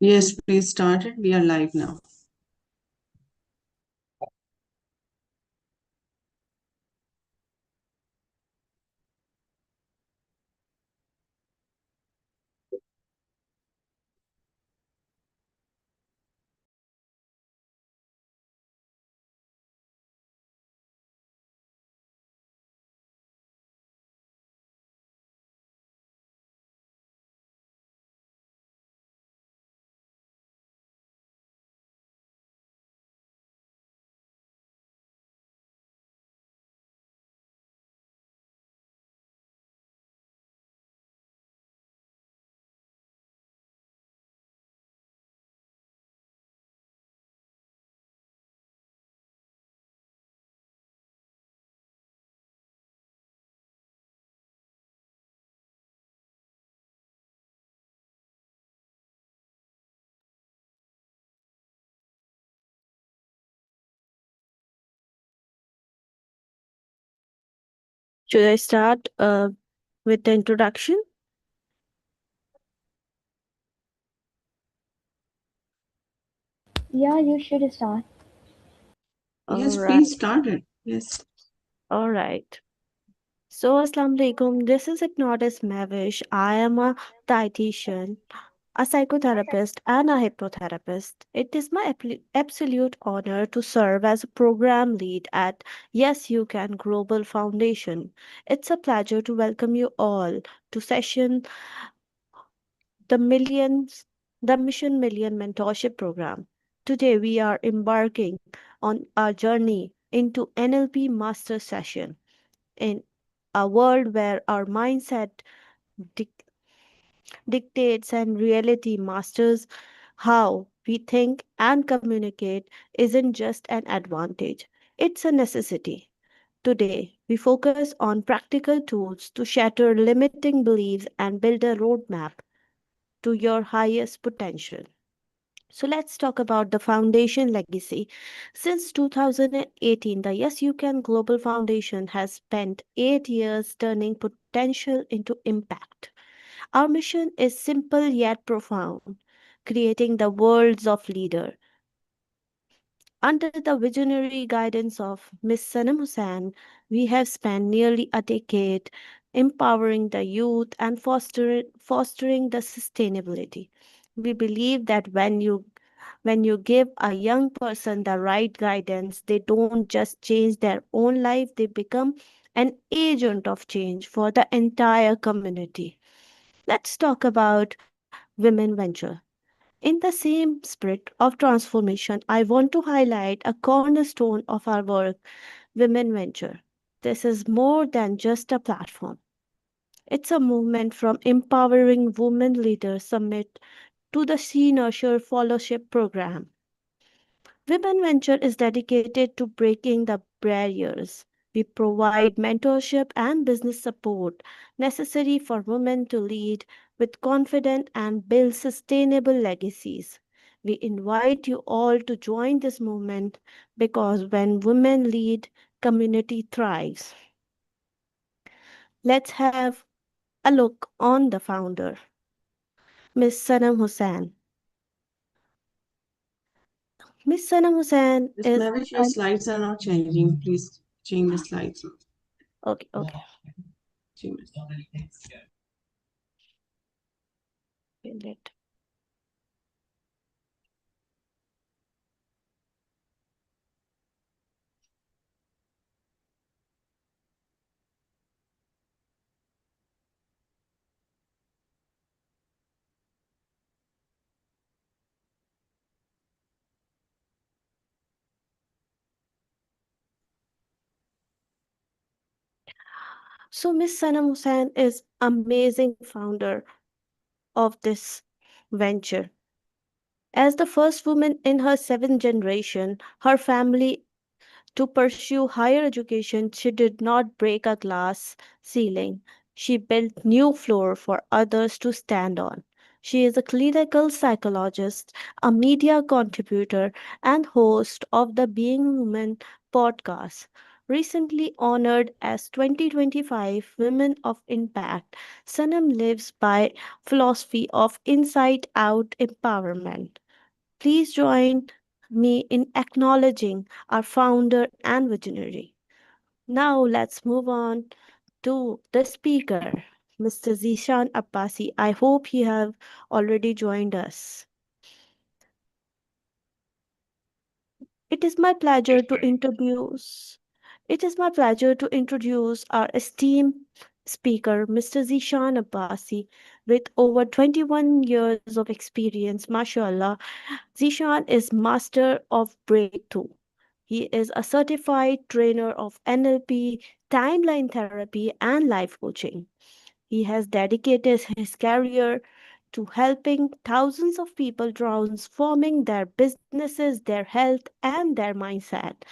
Yes, please start it. We are live now. Should I start with the introduction? Yeah, you should start. All Yes, right. please start it. Yes. All right. So, Assalamu alaikum. This is Hypnotist Mavish. I am a dietitian, a psychotherapist, and a hypnotherapist. It is my absolute honor to serve as a program lead at Yes You Can Global Foundation. It's a pleasure to welcome you all to session the millions the Mission Million Mentorship Program. Today we are embarking on a journey into NLP Master Session in a world where our mindset dic- dictates and reality masters how we think and communicate isn't just an advantage, it's a necessity. Today, we focus on practical tools to shatter limiting beliefs and build a roadmap to your highest potential. So let's talk about the foundation legacy. Since 2018, the Yes You Can Global Foundation has spent 8 years turning potential into impact. Our mission is simple yet profound, creating the worlds of leader. Under the visionary guidance of Miss Sanam Hussain, we have spent nearly a decade empowering the youth and fostering the sustainability. We believe that when you give a young person the right guidance, they don't just change their own life, they become an agent of change for the entire community. Let's talk about Women Venture. In the same spirit of transformation, I want to highlight a cornerstone of our work, Women Venture. This is more than just a platform. It's a movement from empowering women leaders summit to the Sea Nurture Fellowship Program. Women Venture is dedicated to breaking the barriers. We provide mentorship and business support necessary for women to lead with confidence and build sustainable legacies. We invite you all to join this movement because when women lead, community thrives. Let's have a look on the founder, Miss Sanam Hussain. Miss Sanam Hussain Yes, is Mavish, your an slides are not changing. Please change the slides. okay. Change. Let So Miss Sanam Hussain is amazing founder of this venture. As the first woman in her seventh generation, her family to pursue higher education, she did not break a glass ceiling. She built new floor for others to stand on. She is a clinical psychologist, a media contributor, and host of the Being Woman podcast. Recently honored as 2025 Women of Impact, Sanam lives by philosophy of inside out empowerment. Please join me in acknowledging our founder and visionary. Now let's move on to the speaker, Mr. Zeeshan Abbasi. I hope you have already joined us. It is my pleasure Yes, to ma'am. introduce It is my pleasure to introduce our esteemed speaker, Mr. Zeeshan Abbasi, with over 21 years of experience. MashaAllah, Zeeshan is master of breakthrough. He is a certified trainer of NLP, timeline therapy, and life coaching. He has dedicated his career to helping thousands of people transforming their businesses, their health, and their mindset.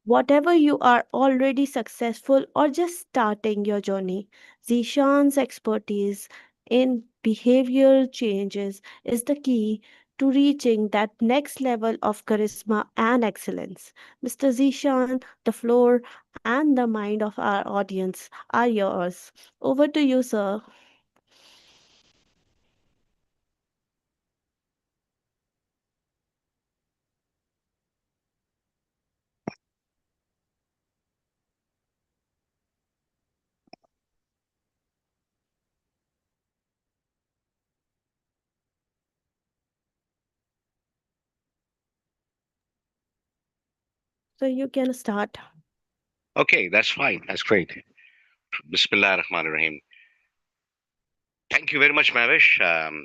Whatever you are already successful or just starting your journey, Zishan's expertise in behavioral changes is the key to reaching that next level of charisma and excellence. Mr. Zishan, the floor and the mind of our audience are yours. Over to you, sir. So you can start. Okay, that's fine. That's great. Bismillah ar-Rahman ar-Rahim. Thank you very much, Mavish.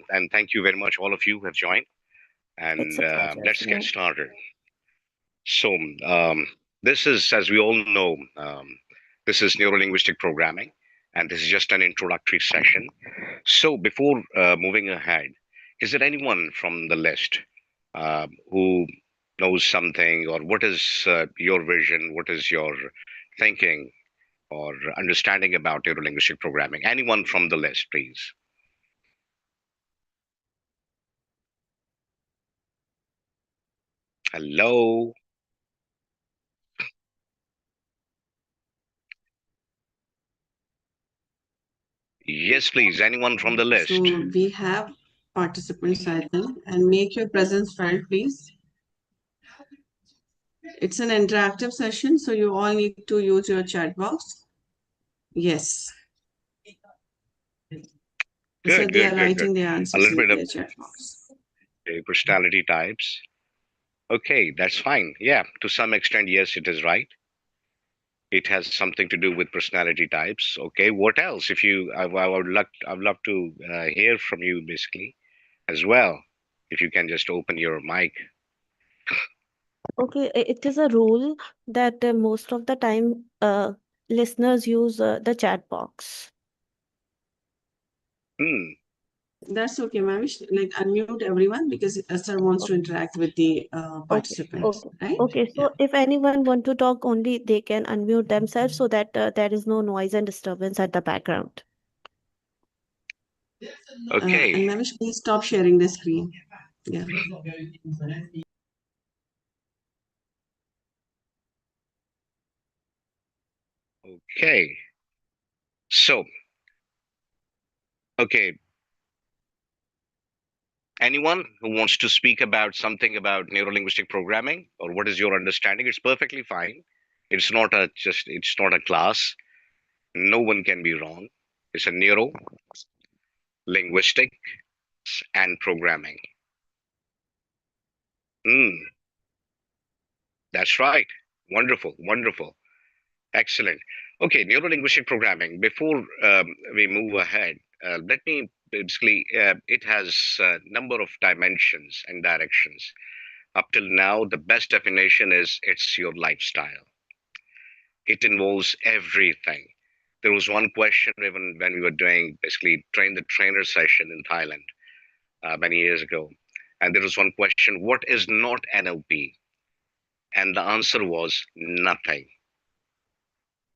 And thank you very much, all of you who have joined. It's And a pleasure. let's get started. So, this is, as we all know, this is neurolinguistic programming, and this is just an introductory session. So, before moving ahead, is there anyone from the list who knows something, or what is your vision? What is your thinking or understanding about neurolinguistic programming? Anyone from the list, please? Hello? Yes, please. Anyone from the list? So we have participants, I think, and make your presence felt, please. It's an interactive session, so you all need to use your chat box. Yes. So Good, they are good, good, good. writing their A answers little in bit of their chat box. personality types. Okay, that's fine. Yeah, to some extent, yes, it is right. It has something to do with personality types. Okay, what else? If you, I'd love to hear from you basically as well. If you can just open your mic. Okay, it is a rule that most of the time listeners use the chat box. Hmm. That's okay, ma'am. Like unmute everyone because Esther wants to O- interact with the Okay, participants, okay, right? okay. Yeah. So if anyone want to talk, only they can unmute themselves so that there is no noise and disturbance at the background. Okay. And ma'am, please stop sharing the screen. Yeah. Okay. So, okay. Anyone who wants to speak about something about neurolinguistic programming or what is your understanding? It's perfectly fine. It's not a class. No one can be wrong. It's a neuro linguistics and programming. Mm, that's right. Wonderful, wonderful, excellent. Okay, neuro linguistic programming. Before we move ahead, let me basically. It has a number of dimensions and directions. Up till now, the best definition is it's your lifestyle. It involves everything. There was one question even when we were doing basically train the trainer session in Thailand many years ago. And there was one question, what is not NLP? And the answer was nothing.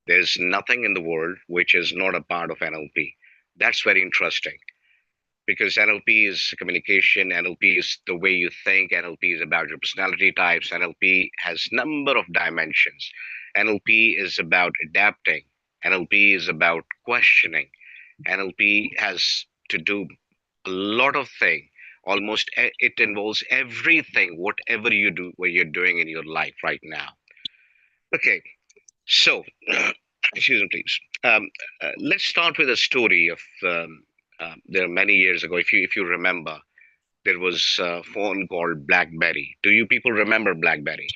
There's nothing in the world which is not a part of NLP. That's very interesting because NLP is communication, NLP is the way you think, NLP is about your personality types, NLP has number of dimensions. NLP is about adapting. NLP is about questioning. NLP has to do a lot of things. Almost it involves everything, whatever you do, what you're doing in your life right now. Okay, so excuse me, please. Let's start with a story of there are many years ago. If you remember, there was a phone called BlackBerry. Do you people remember BlackBerry?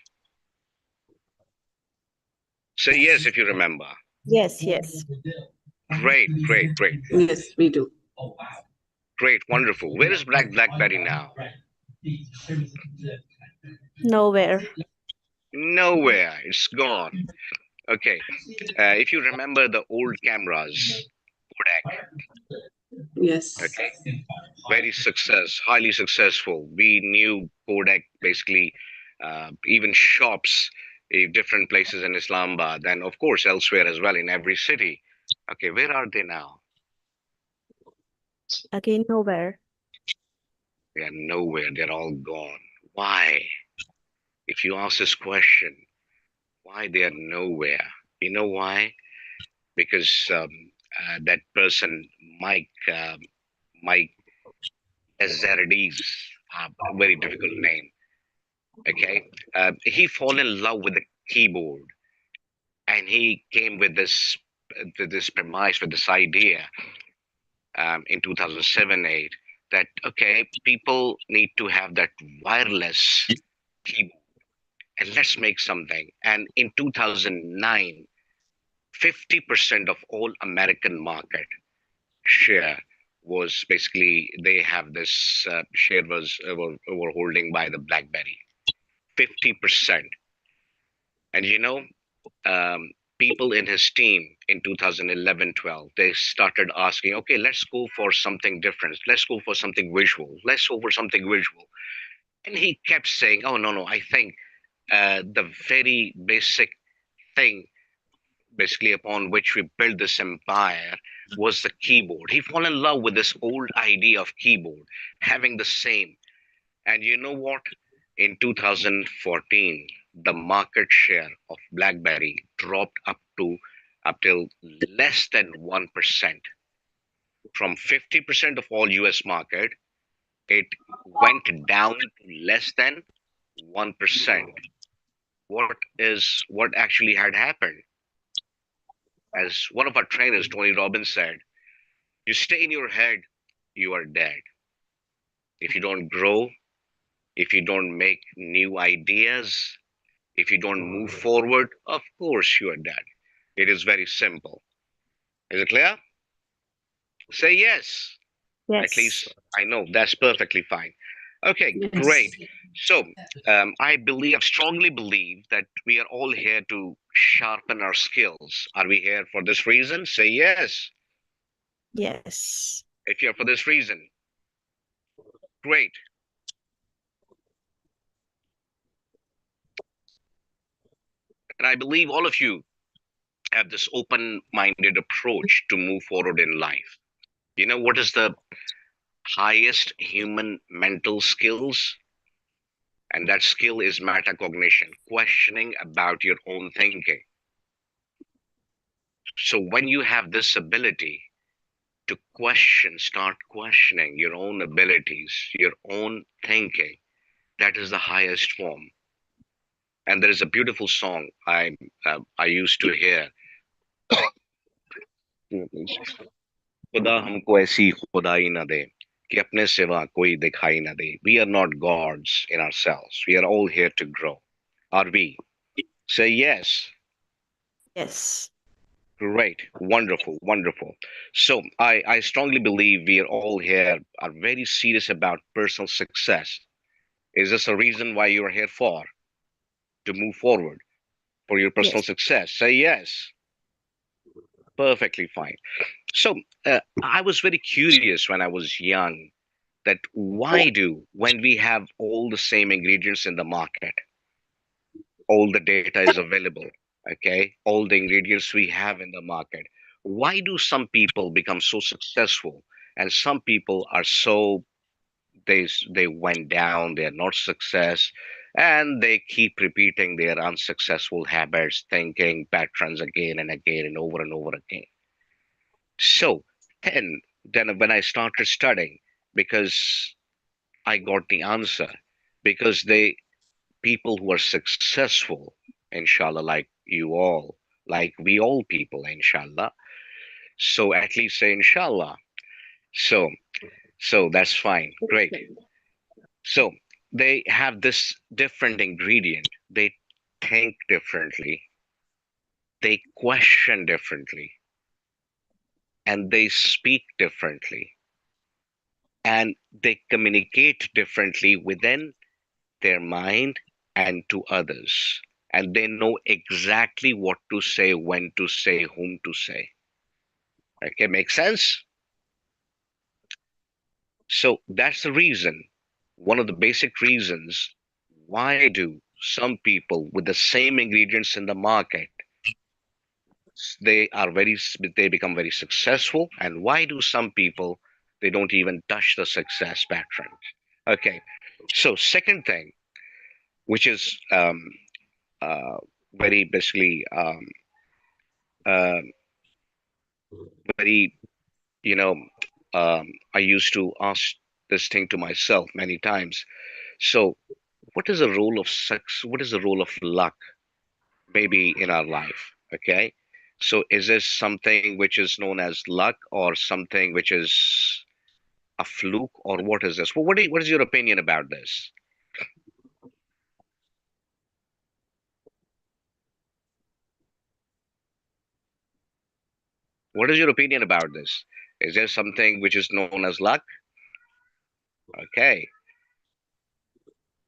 Say yes if you remember. Yes, yes. Great, great, great, Yes, we do. great, wonderful. Where is BlackBerry now? Nowhere. Nowhere. It's gone. Okay. If you remember the old cameras, Kodak. Yes. Okay. Highly successful. We knew Kodak basically, even shops in different places in Islamabad, and of course elsewhere as well in every city. Okay, where are they now? Again, nowhere. They are nowhere. They're all gone. Why? If you ask this question, why they are nowhere? You know why? Because that person, Mike, Mike Azarides, very difficult name. Okay, he fall in love with the keyboard, and he came with this premise, with this idea in 2007-8 that okay, people need to have that wireless keyboard, and let's make something. And in 2009, 50% of all American market share was basically they have this share was were holding by the BlackBerry. 50%. And people in his team in 2011-12, they started asking, okay, let's go for something different. Let's go for something visual. Let's go for something visual. And he kept saying, oh, no, no, I think the very basic thing, basically upon which we built this empire, was the keyboard. He fell in love with this old idea of keyboard, having the same. And you know what? In 2014, the market share of BlackBerry dropped up till less than 1%. From 50% of all US market, it went down to less than 1%. What actually had happened? As one of our trainers, Tony Robbins, said, you stay in your head, you are dead. If you don't grow, if you don't make new ideas, if you don't move forward, of course you are dead. It is very simple. Is it clear? Say yes. At Yes. least I know that's perfectly fine. Okay, great. Yes. So I strongly believe that we are all here to sharpen our skills. Are we here for this reason? Say yes. Yes. If you're for this reason, great. And I believe all of you have this open-minded approach to move forward in life. You know what is the highest human mental skills? And that skill is metacognition, questioning about your own thinking. So when you have this ability to start questioning your own abilities, your own thinking, that is the highest form. And there is a beautiful song I used to hear. खुदा हमको ऐसी खुदाई न दे कि अपने सिवा कोई दिखाई न दे. We are not gods in ourselves. We are all here to grow. Are we? Say yes. Yes. Great. Wonderful. Wonderful. So I strongly believe we are all here are very serious about personal success. Is this a reason why you are here for? To move forward for your personal Yes. success? Say yes. Perfectly fine. So I was very curious when I was young that why do when we have all the same ingredients in the market, all the data is available, okay, all the ingredients we have in the market, why do some people become so successful and some people are so they went down, they're not success? And they keep repeating their unsuccessful habits, thinking patterns again and over again. So then when I started studying, because I got the answer, because they people who are successful, inshallah, like you all, like we all people, inshallah. So at least say inshallah. So so that's fine. Great. So they have this different ingredient. They think differently, they question differently, and they speak differently, and they communicate differently within their mind and to others. And they know exactly what to say, when to say, whom to say. Okay, makes sense? So that's the reason, one of the basic reasons why do some people with the same ingredients in the market they become very successful, and why do some people they don't even touch the success pattern? Okay, so second thing, which is uh, very basically uh, very you know I used to ask this thing to myself many times. So what is the role of sex? What is the role of luck maybe in our life? Okay, so is this something which is known as luck, or something which is a fluke, or what is this? Well, what is your opinion about this? What is your opinion about this? Is there something which is known as luck? Okay,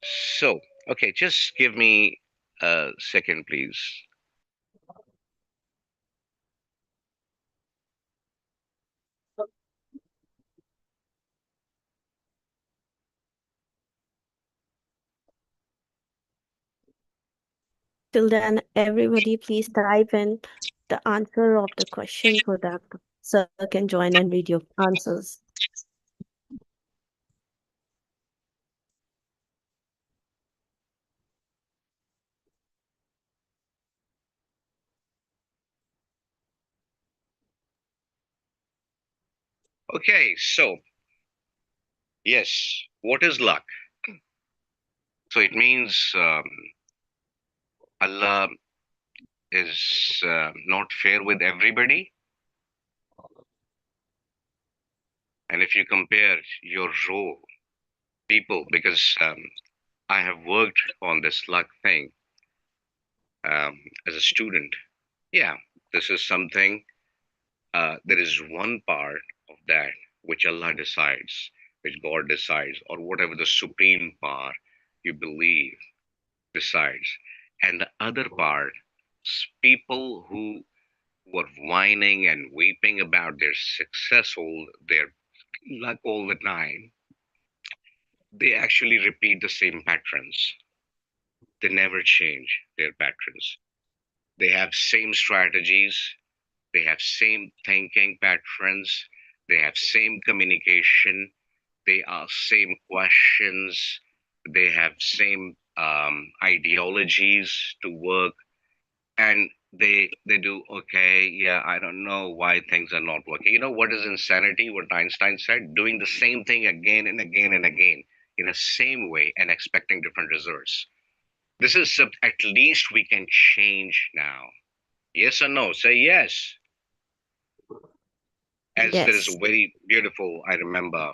so okay, just give me a second, please. Till then, everybody please type in the answer of the question so that sir can join and read your answers. Okay, so yes, what is luck? So it means Allah is not fair with everybody. And if you compare your role, people, because I have worked on this luck thing as a student. Yeah, this is something, there is one part of that which Allah decides, which God decides, or whatever the supreme power you believe decides. And the other part, people who were whining and weeping about their success, all their luck all the time, they actually repeat the same patterns. They never change their patterns. They have same strategies, they have same thinking patterns, they have same communication, they are same questions, they have same ideologies to work, and they do okay. Yeah, I don't know why things are not working. You know what is insanity? What Einstein said: doing the same thing again and again and again in the same way and expecting different results. This is at least we can change now. Yes or no? Say yes. As there is a Yes. very beautiful, I remember,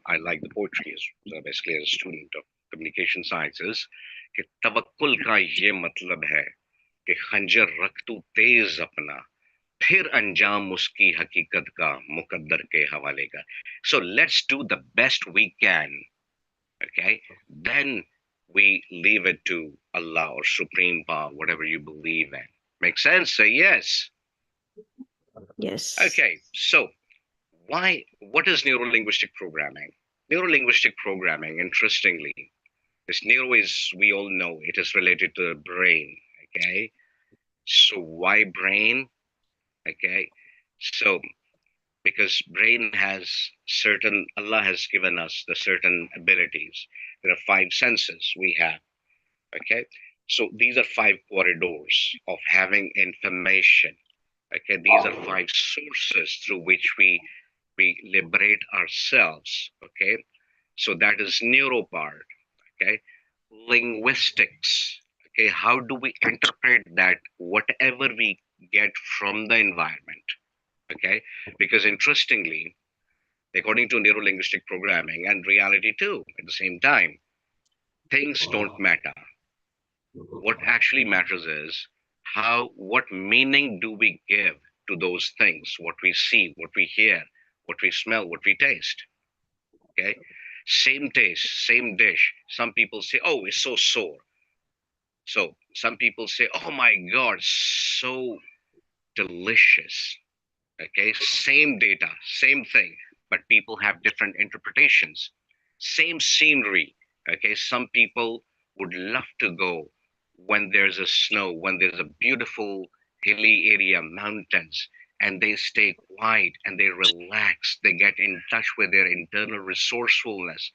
I like the poetry as basically as a student of communication sciences, कि तवक्कुल का ये मतलब है कि खंजर रख तू तेज अपना फिर अंजाम उसकी हकीकत का मुकद्दर के हवाले का. So let's do the best we can, okay? Then we leave it to Allah or Supreme Power, whatever you believe in. Make sense? Say yes. Yes. Okay, so what is neuro-linguistic programming? Neuro-linguistic programming, interestingly, this neuro is, we all know, it is related to the brain. Okay, so why brain? Okay, so because brain has certain, Allah has given us the certain abilities. There are five senses we have. Okay, so these are five corridors of having information. Okay, these are five sources through which we liberate ourselves. Okay, so that is neuro part. Okay, linguistics. Okay, how do we interpret that whatever we get from the environment? Okay, because interestingly, according to neuro linguistic programming and reality too, at the same time, things don't matter. What actually matters is what meaning do we give to those things, what we see, what we hear, what we smell, what we taste. Okay, same taste, same dish. Some people say, oh, it's so sore. So some people say, oh my god, so delicious. Okay, same data, same thing, but people have different interpretations. Same scenery. Okay, some people would love to go when there's a snow, when there's a beautiful hilly area, mountains, and they stay quiet and they relax, they get in touch with their internal resourcefulness.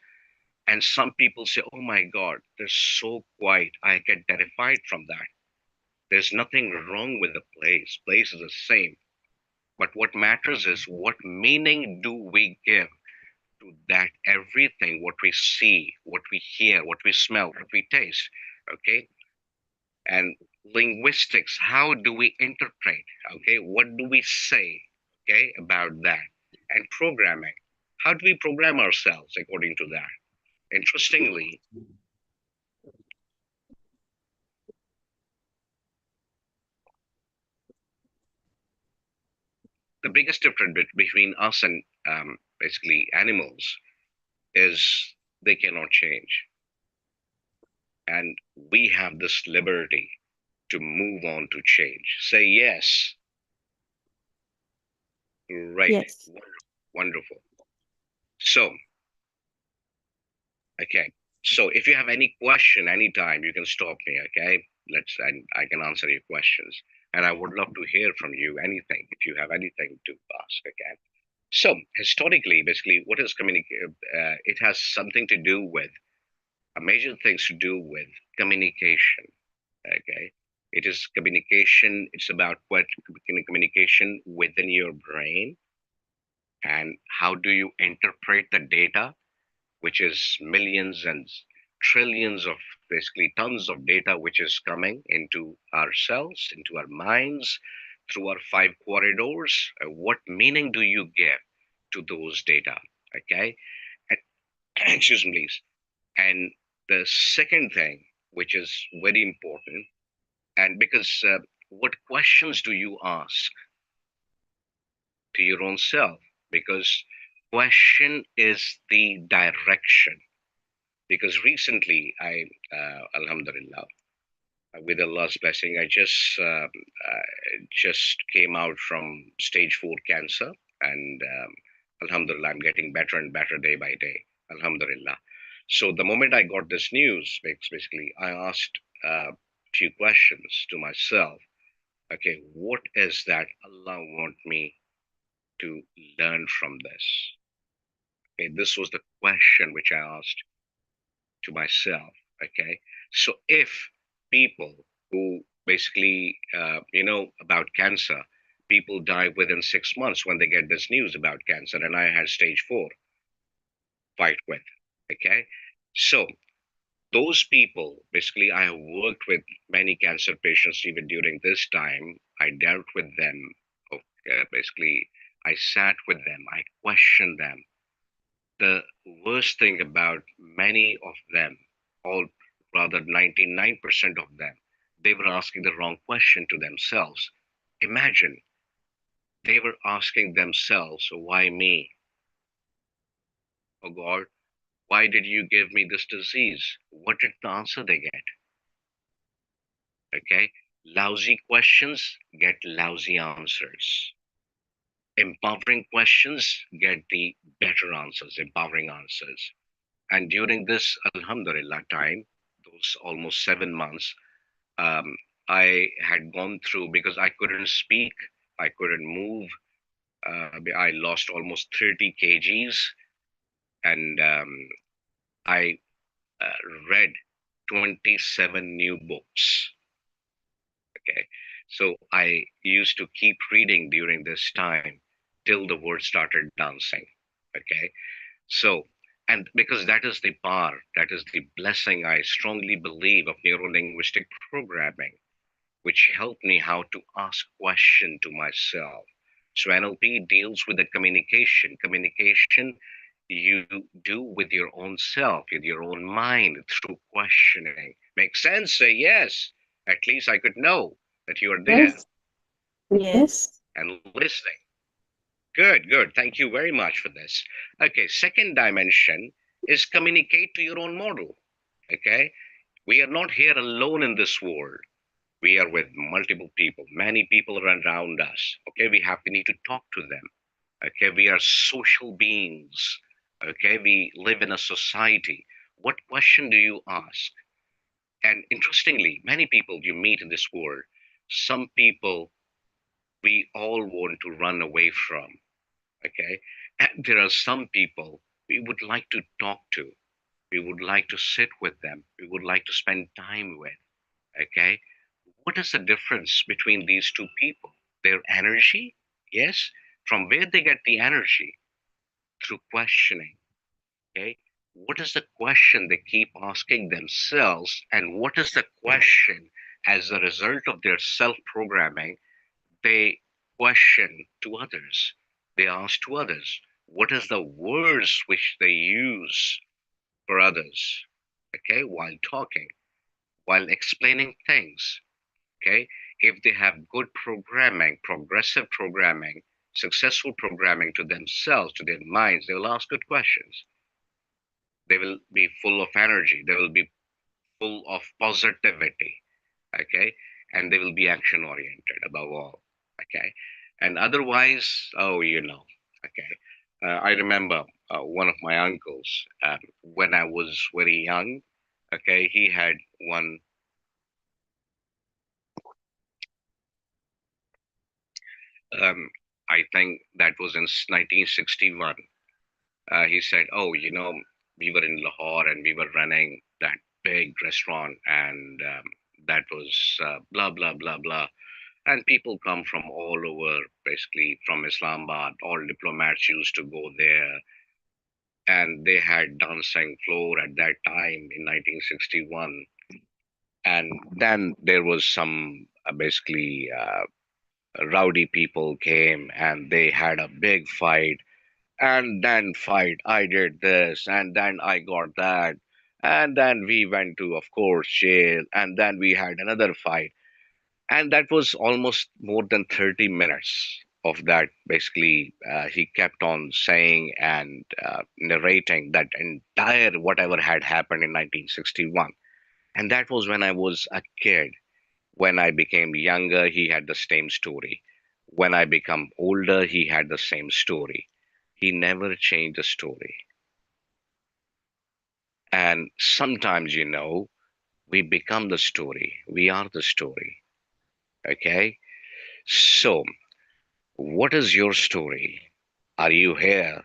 And some people say, oh my god, they're so quiet, I get terrified from that. There's nothing wrong with the place is the same, but what matters is what meaning do we give to that everything, what we see, what we hear, what we smell, what we taste. Okay. And linguistics, how do we interpret? Okay. What do we say? Okay. About that. And programming, how do we program ourselves according to that? Interestingly, the biggest difference between us and basically animals is they cannot change. And we have this liberty to move on to change. Say yes. Right. Yes. Wonderful. So, okay. So if you have any question anytime, you can stop me, okay? And I can answer your questions. And I would love to hear from you anything if you have anything to ask, okay? So historically, basically, what is communication? It has something to do with a major things to do with communication. Okay, it is communication. It's about what communication within your brain and how do you interpret the data, which is millions and trillions of basically tons of data which is coming into our cells, into our minds through our five corridors. What meaning do you give to those data? Okay, and, excuse me, please. And the second thing, which is very important, and because what questions do you ask to your own self? Because question is the direction. Because recently, Alhamdulillah, with Allah's blessing, I just came out from stage 4 cancer, and Alhamdulillah, I'm getting better and better day by day. Alhamdulillah. So the moment I got this news, basically, I asked a few questions to myself. Okay, what is that Allah want me to learn from this? Okay, this was the question which I asked to myself. Okay, so if people who basically, about cancer, people die within 6 months when they get this news about cancer, and I had stage 4 fight with. Okay, so those people, basically, I have worked with many cancer patients even during this time. I dealt with them. Basically, I sat with them, I questioned them. The worst thing about many of them, all rather 99% of them, they were asking the wrong question to themselves. Imagine, they were asking themselves, why me? Oh God, why did you give me this disease? What did the answer they get? Okay, lousy questions get lousy answers. Empowering questions get the better answers, empowering answers. And during this Alhamdulillah time, those almost 7 months, um, I had gone through because I couldn't speak, I couldn't move. I lost almost 30 kgs, and I uh, read. 27 new books. Okay. So I used to keep reading during this time till the word started dancing. Okay. So, and because that is the power, that is the blessing I strongly believe of neuro-linguistic programming, which helped me how to ask question to myself. So NLP deals with the communication you do with your own self, with your own mind through questioning. Makes sense? Say yes. At least I could know that you are there Yes. Yes. and listening. Good, good. Thank you very much for this. Okay, second dimension is communicate to your own model. Okay, we are not here alone in this world. We are with multiple people, many people around us. Okay, we need to talk to them. Okay, we are social beings. Okay, we live in a society. What question do you ask? And interestingly, many people you meet in this world, some people we all want to run away from. Okay, and there are some people we would like to talk to. We would like to sit with them. We would like to spend time with. Okay, what is the difference between these two people? Their energy, yes. From where they get the energy? Through questioning. Okay, what is the question they keep asking themselves, and what is the question as a result of their self programming they question to others? They ask to others. What is the words which they use for others? Okay, while talking, while explaining things. Okay, if they have good programming, progressive programming, successful programming to themselves, to their minds, they will ask good questions. They will be full of energy. They will be full of positivity. Okay, and they will be action oriented above all. Okay, and otherwise, oh, okay. I remember one of my uncles when I was very young. Okay, he had one. Um, I think that was in 1961. He said, "Oh, we were in Lahore and we were running that big restaurant, and that was blah blah blah blah. And people come from all over, basically from Islamabad. All diplomats used to go there, and they had dancing floor at that time in 1961. And then there was some basically rowdy people came and they had a big fight, and then fight. I did this, and then I got that, and then we went to, of course, jail, and then we had another fight, and that was almost more than 30 minutes of that. Basically, he kept on saying and narrating that entire whatever had happened in 1961, and that was when I was a kid. When I became younger, he had the same story. When I become older, he had the same story. He never changed the story. And sometimes, we become the story. We are the story. Okay? So, what is your story? Are you here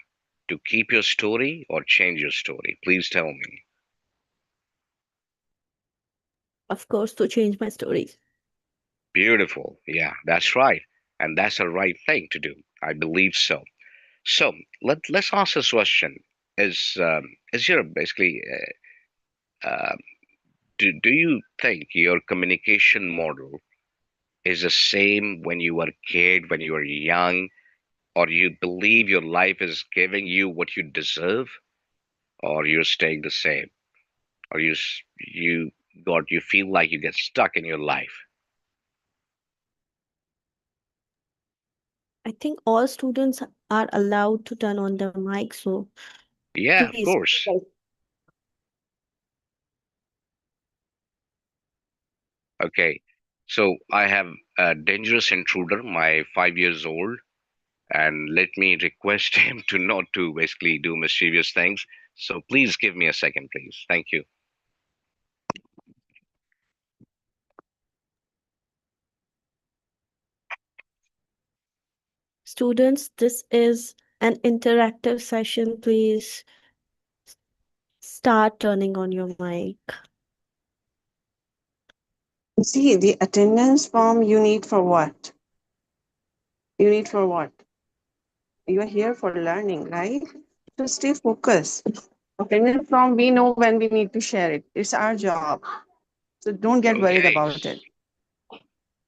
to keep your story or change your story? Please tell me. Of course, to change my story. Beautiful. Yeah, that's right. And that's the right thing to do. I believe so. So let's ask this question: Is your basically do you think your communication model is the same when you were a kid, when you were young, or you believe your life is giving you what you deserve, or you're staying the same, or you feel like you get stuck in your life? I think all students are allowed to turn on their mic, so Yeah, of please. course. Right. Okay. So I have a dangerous intruder, my 5 years old, and let me request him to not to basically do mischievous things. So please give me a second, please. Thank you. Students, this is an interactive session. Please start turning on your mic. See, the attendance form you need for what? You need for what? You are here for learning, right? So stay focused. Attendance form, we know when we need to share it. It's our job. So don't get worried Okay. about it.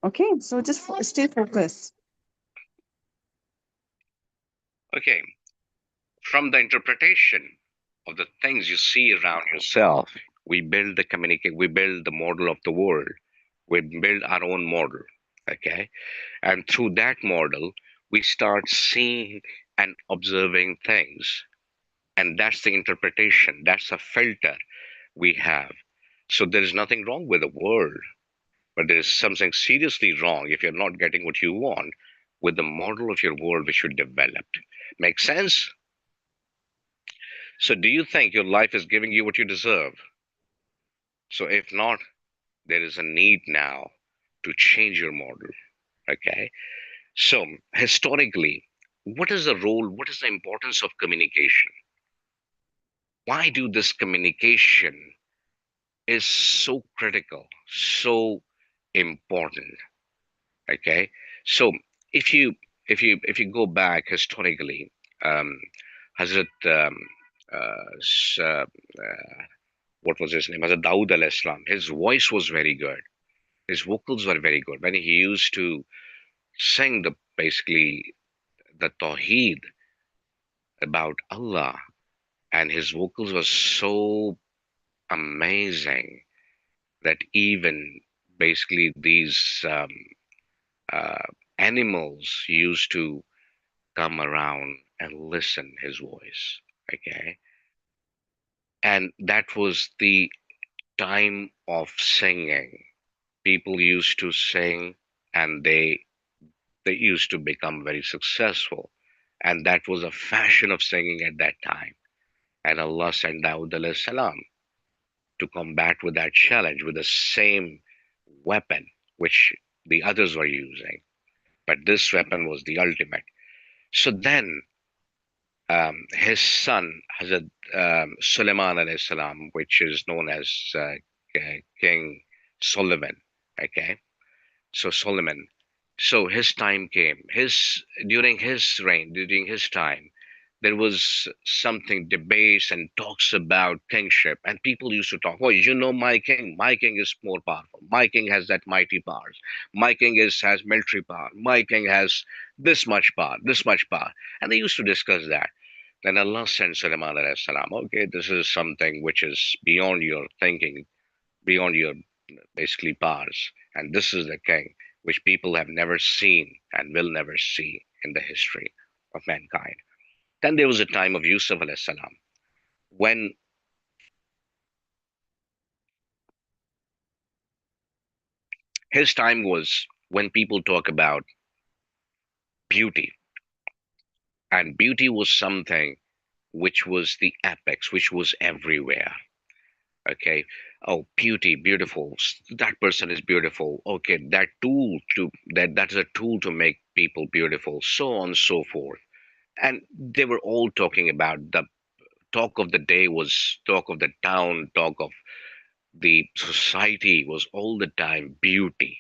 Okay, so just stay focused. Okay. From the interpretation of the things you see around yourself, we build the model of the world. We build our own model. Okay. And through that model, we start seeing and observing things. And that's the interpretation. That's a filter we have. So there is nothing wrong with the world, but there is something seriously wrong if you're not getting what you want with the model of your world which you developed. Make sense? So do you think your life is giving you what you deserve? So if not, there is a need now to change your model. Okay. So historically, what is the importance of communication? Why do this communication is so critical, so important? Okay. So if you if you go back historically, um, Hazrat what was his name? Hazrat Dawood al Islam. His voice was very good. His vocals were very good. When he used to sing the basically the Tawheed about Allah, and his vocals were so amazing that even basically these uh, animals used to come around and listen his voice. Okay, and that was the time of singing. People used to sing, and they used to become very successful, and that was a fashion of singing at that time. And Allah sent Dawud alayhi salam to combat with that challenge with the same weapon which the others were using. But this weapon was the ultimate. So then his son, Hazrat Suleiman alayhi salam, which is known as King Solomon, okay? So Solomon. So his time came. His during his reign, during his time, there was something debates and talks about kingship, and people used to talk. Oh, you know, my king is more powerful. My king has that mighty powers. My king has military power. My king has this much power, this much power, and they used to discuss that. Then Allah sent Sulaiman alayhi salam. Okay, this is something which is beyond your thinking, beyond your basically powers. And this is the king which people have never seen and will never see in the history of mankind. Then there was a time of Yusuf alayhi salam when his time was when people talk about beauty, and beauty was something which was the apex, which was everywhere. Okay. Oh, beauty, beautiful. That person is beautiful. Okay, that's a tool to make people beautiful, so on and so forth. And they were all talking about the talk of the day was talk of the town, talk of the society was all the time beauty.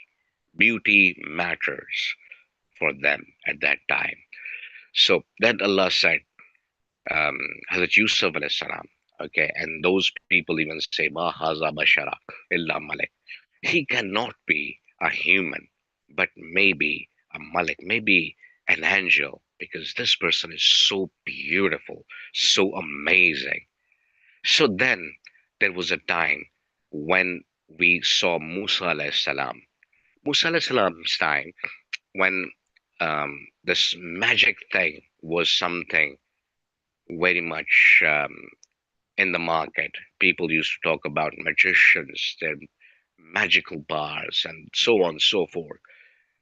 Beauty matters for them at that time. So then Allah said, um, Hazrat Yusuf alayhi salam, okay, and those people even say, Ma haza bashara illa malik. He cannot be a human, but maybe a malik, maybe an angel, because this person is so beautiful, so amazing. So then there was a time when we saw Musa alayhi salam. Musa alayhi salam's time when this magic thing was something very much in the market. People used to talk about magicians, their magical bars, and so on and so forth.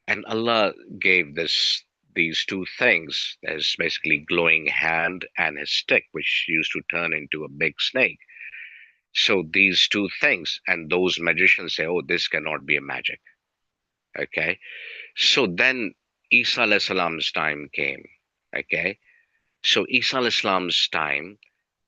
And Allah gave these two things. There's basically glowing hand and his stick, which used to turn into a big snake. So these two things, and those magicians say, "Oh, this cannot be a magic." Okay. So then Isa alayhi salam's time came. Okay. So Isa alayhi salam's time,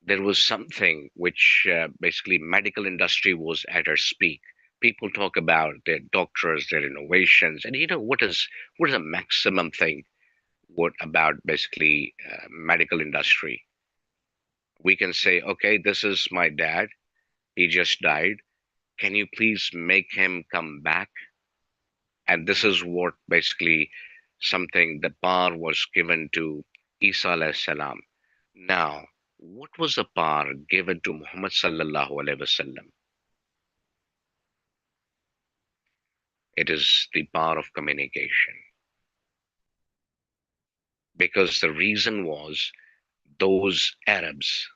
there was something which basically medical industry was at its peak. people talk about their doctors, their innovations, and what is the maximum thing? What about basically medical industry? We can say, okay, this is my dad. He just died. Can you please make him come back? And this is what basically something the power was given to Isa alayhi salam. Now, what was the power given to Muhammad sallallahu alaihi wasallam? It is the power of communication. Because the reason was those Arabs,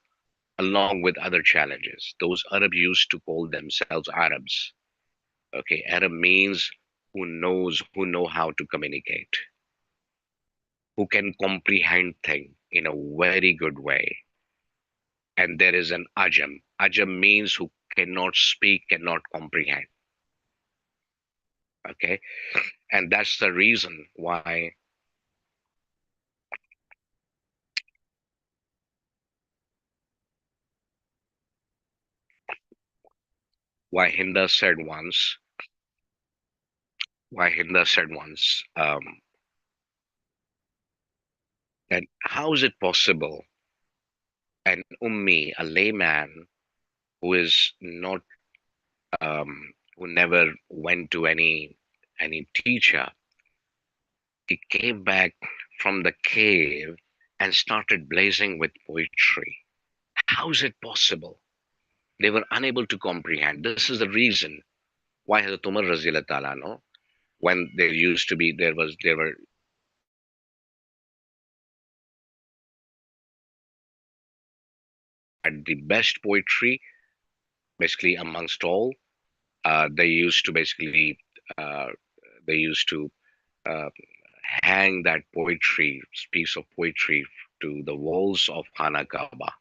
along with other challenges, those Arabs used to call themselves Arabs. Okay, Arab means who know how to communicate, who can comprehend things in a very good way. And there is an Ajam. Ajam means who cannot speak, cannot comprehend. Okay, and that's the reason why Hinda said once, why Hinda said once, that how is it possible an ummi, a layman who is not, who never went to any teacher, he came back from the cave and started blazing with poetry. How is it possible? They were unable to comprehend. This is the reason why Hazrat Umar Razila Ta'ala, no, when there used to be, there were at the best poetry, basically amongst all, they used to basically, uh, they used to uh, hang that poetry, piece of poetry to the walls of Khana Kaaba.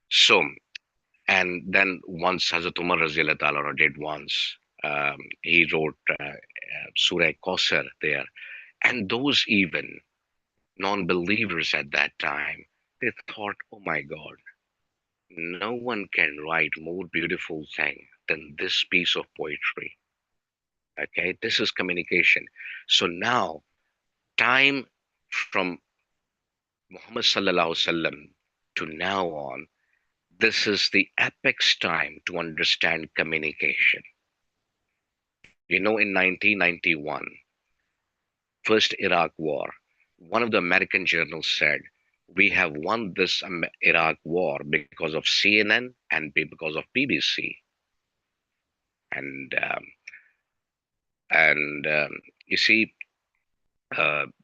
So, and then once Hazrat Umar Razila Ta'ala did once, he wrote Surah Kausar there. And those even non-believers at that time, they thought, oh my God, no one can write more beautiful thing than this piece of poetry. Okay, this is communication. So now, time from Muhammad Sallallahu Alaihi Wasallam to now on, this is the apex time to understand communication. In 1991, first Iraq War, one of the American journals said, we have won this Iraq war because of CNN and because of BBC. And you see,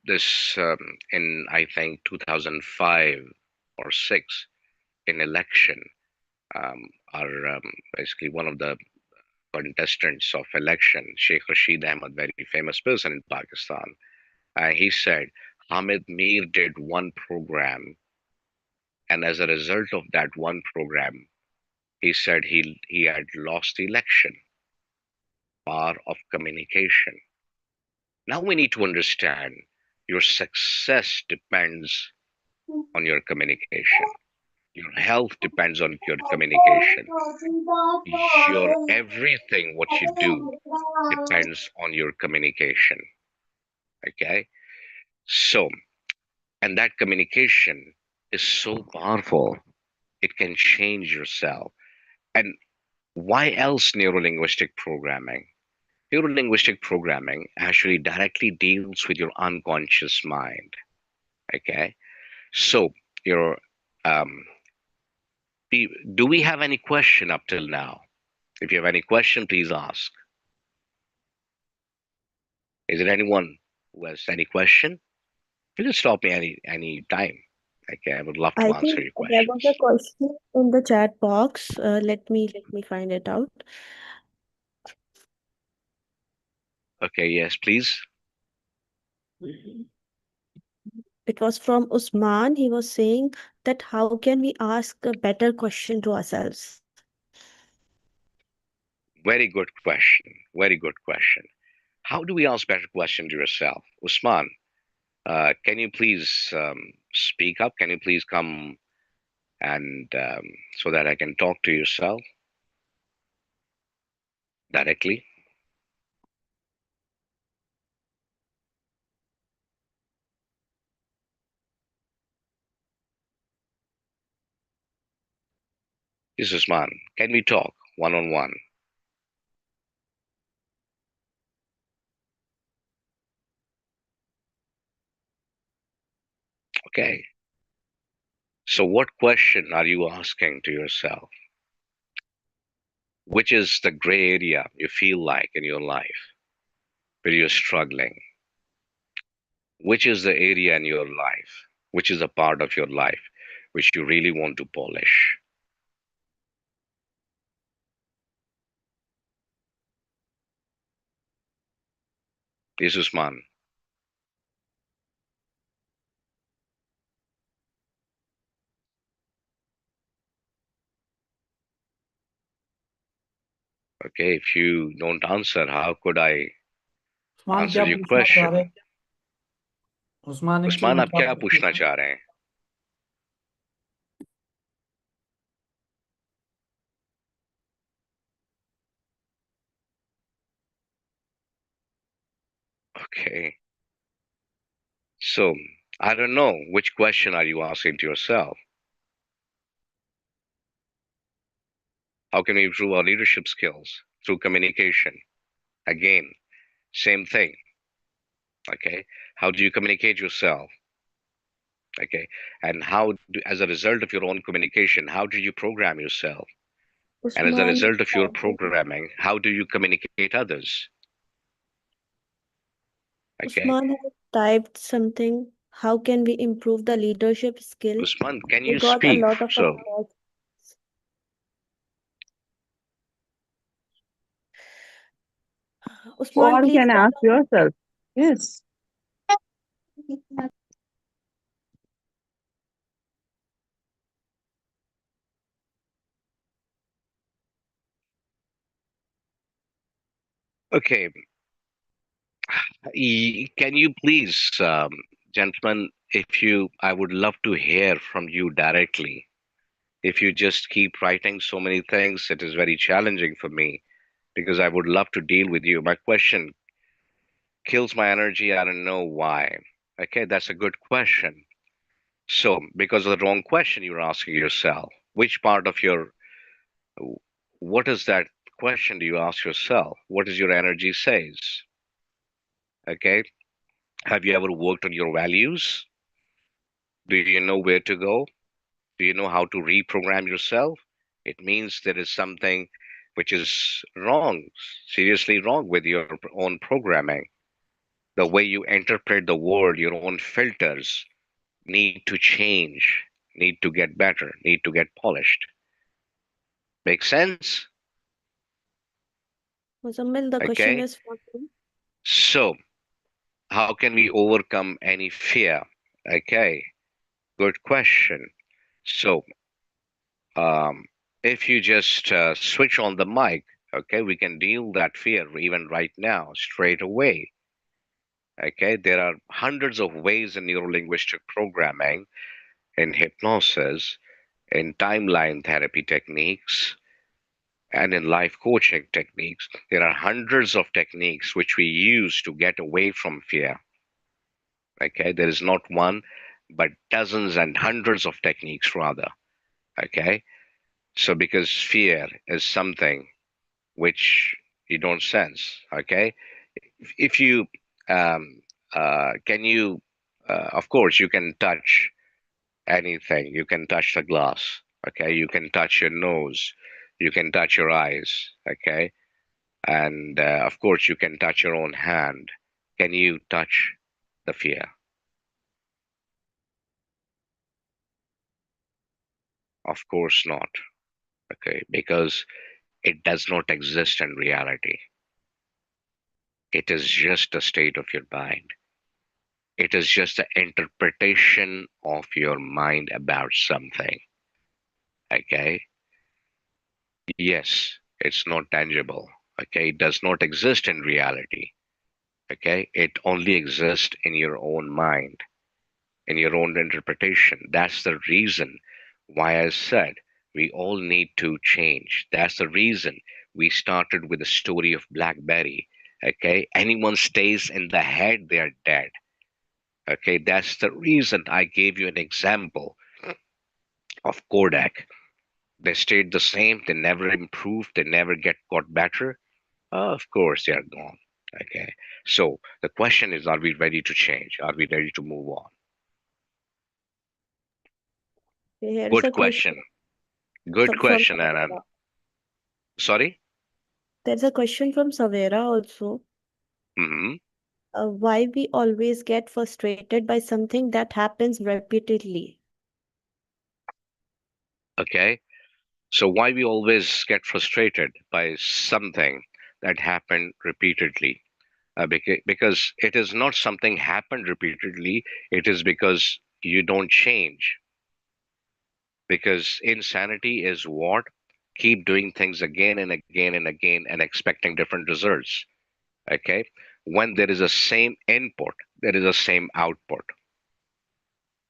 this in I think 2005 or six in election, are basically one of the contestants of election, Sheikh Rashid Ahmad, very famous person in Pakistan. He said Hamid Mir did one program, and as a result of that one program, he said he had lost the election. Power of communication. Now we need to understand your success depends on your communication. Your health depends on your communication. Your everything, what you do, depends on your communication. Okay? So, and that communication is so powerful, it can change yourself. And why else neurolinguistic programming? Neurolinguistic programming actually directly deals with your unconscious mind. Okay? So, your um, do we have any question up till now? If you have any question, please ask. Is there anyone who has any question? You can stop me any time. Okay, I would love to I answer think your there was a questions. question in the chat box. Let me find it out. Okay, yes, please. Mhm. It was from Usman. He was saying that how can we ask a better question to ourselves? Very good question. Very good question. How do we ask better question to yourself? Usman, can you please speak up? Can you please come and so that I can talk to yourself? directly. Yes, Usman, can we talk one on one? Okay. So, what question are you asking to yourself? Which is the gray area you feel like in your life where you're struggling? Which is the area in your life, which is a part of your life, which you really want to polish? Yes, Usman. Okay, if you don't answer, how could I Usman answer क्या your पूछना चाह question? रहे उस्मान ने उस्मान, आप क्या क्या पूछना पूछना चाह रहे हैं? Okay, so I don't know which question are you asking to yourself. How can we improve our leadership skills through communication? Again, same thing. Okay, how do you communicate yourself? Okay, and as a result of your own communication, how do you program yourself? And as a Usman, result of your programming, how do you communicate others? Okay, Usman has typed something. How can we improve the leadership skill? Usman, can We you got a speak? lot of So, applause. Usman, Or you please can tell ask yourself. Yes. okay, can you please, gentlemen, I would love to hear from you directly. If you just keep writing so many things, it is very challenging for me because I would love to deal with you. My question kills my energy. I don't know why. Okay, that's a good question. So, because of the wrong question you're asking yourself, which part of what is that question do you ask yourself? What does your energy says? Okay, have you ever worked on your values? Do you know where to go? Do you know how to reprogram yourself? It means there is something which is wrong, seriously wrong with your own programming. The way you interpret the world, your own filters need to change, need to get better, need to get polished. Make sense? Muzammil, the question Okay. is for you. So, how can we overcome any fear? Okay. Good question. So, um, if you just switch on the mic, okay, we can deal that fear even right now, straight away. Okay. There are hundreds of ways in neurolinguistic programming, in hypnosis, in timeline therapy techniques, and in life coaching techniques. There are hundreds of techniques which we use to get away from fear. Okay, there is not one, but dozens and hundreds of techniques rather. Okay, so because fear is something which you don't sense. Okay, if you can you of course you can touch anything. You can touch the glass. Okay, you can touch your nose. You can touch your eyes. Okay, and of course, you can touch your own hand. Can you touch the fear? Of course not. Okay, because it does not exist in reality. It is just a state of your mind. It is just the interpretation of your mind about something. Okay, yes, it's not tangible. Okay, it does not exist in reality. Okay, it only exists in your own mind, in your own interpretation. That's the reason why I said we all need to change. That's the reason We started with the story of BlackBerry. Okay, anyone stays in the head, they are dead. Okay, that's the reason I gave you an example of Kodak. They stayed the same, they never improved, they never get got better. Of course, they are gone. Okay, so the question is, are we ready to change? Are we ready to move on? Here's Good a question question. Good from question, Anand. Savera. Sorry? There's a question from Savera also. Hmm. Why we always get frustrated by something that happens repeatedly? Okay. So why we always get frustrated by something that happened repeatedly? Because it is not something happened repeatedly. It is because you don't change. Because insanity is what? Keep doing things again and again and again and expecting different results. Okay. When there is a same input, there is a same output.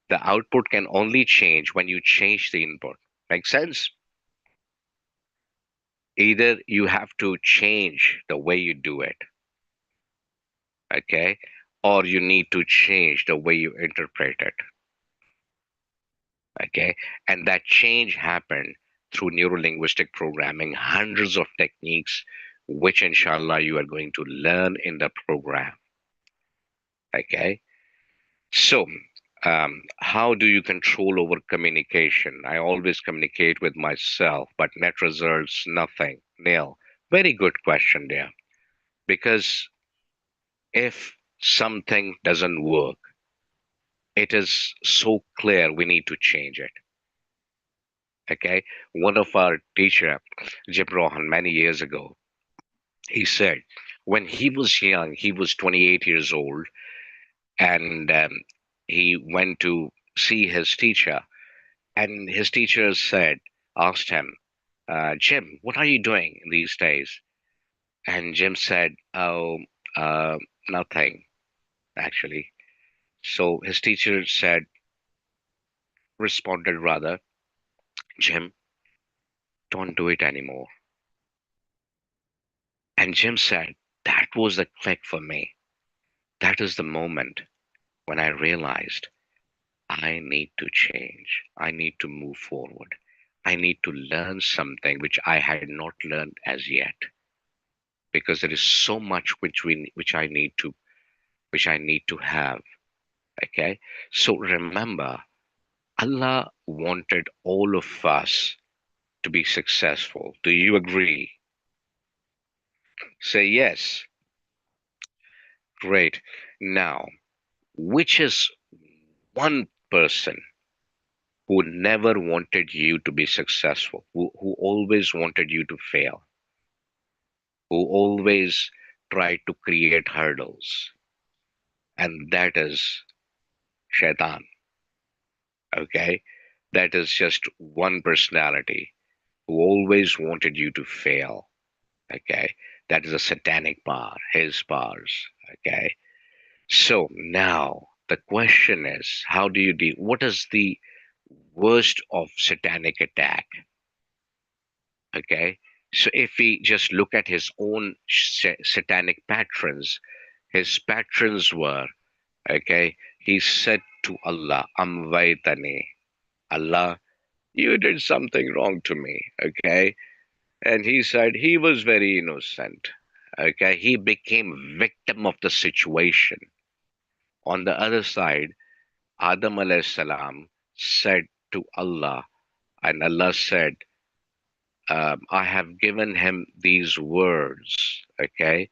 The output can only change when you change the input. Make sense? Either you have to change the way you do it, okay, or you need to change the way you interpret it, okay. And that change happened through neurolinguistic programming, hundreds of techniques, which inshallah you are going to learn in the program, okay. So how do you control over communication? I always communicate with myself, but net results, nothing, nil. Very good question there. Because if something doesn't work, it is so clear we need to change it. Okay. One of our teacher, Jim Rohan, many years ago, he said when he was young, he was 28 years old, and he went to see his teacher, and his teacher asked him, Jim, what are you doing these days? And Jim said, oh, uh, nothing, actually. So his teacher responded rather, Jim, don't do it anymore. And Jim said, that was the click for me. That is the moment when I realized I need to change. I need to move forward. I need to learn something which I had not learned as yet, because there is so much which I need to have. Okay. So remember, Allah wanted all of us to be successful. Do you agree? Say yes. Great. Now, which is one person who never wanted you to be successful, who always wanted you to fail, who always tried to create hurdles? And that is Shaitan. Okay? That is just one personality who always wanted you to fail. Okay? That is a satanic power, his powers. Okay? So now the question is, how do you deal? What is the worst of satanic attack? Okay, so if we just look at his own satanic patrons, his patrons were, okay, he said to Allah, Amvaitani, Allah, you did something wrong to me, okay? And he said he was very innocent, okay? He became victim of the situation. On the other side, Adam alayhi salam said to Allah, and Allah said, I have given him these words, okay?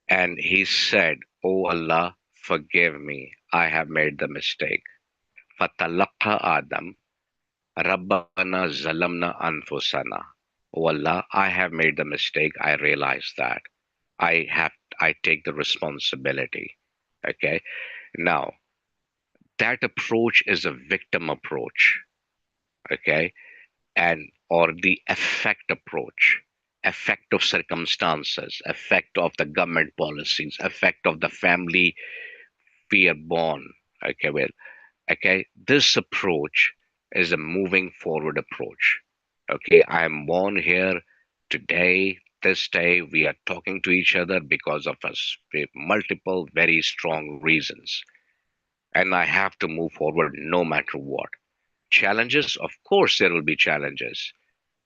And he said, Oh Allah, forgive me. I have made the mistake. Fatalaqa Adam, Rabbana zalamna anfusana. Oh Allah, I have made the mistake. I realize that. I take the responsibility. Okay. Now, that approach is a victim approach. Okay. And or the effect approach, effect of circumstances, effect of the government policies, effect of the family we are born. Okay, well, okay, this approach is a moving forward approach. Okay, I am born here today, this day, we are talking to each other because of us, multiple very strong reasons. And I have to move forward no matter what. Challenges, of course, there will be challenges.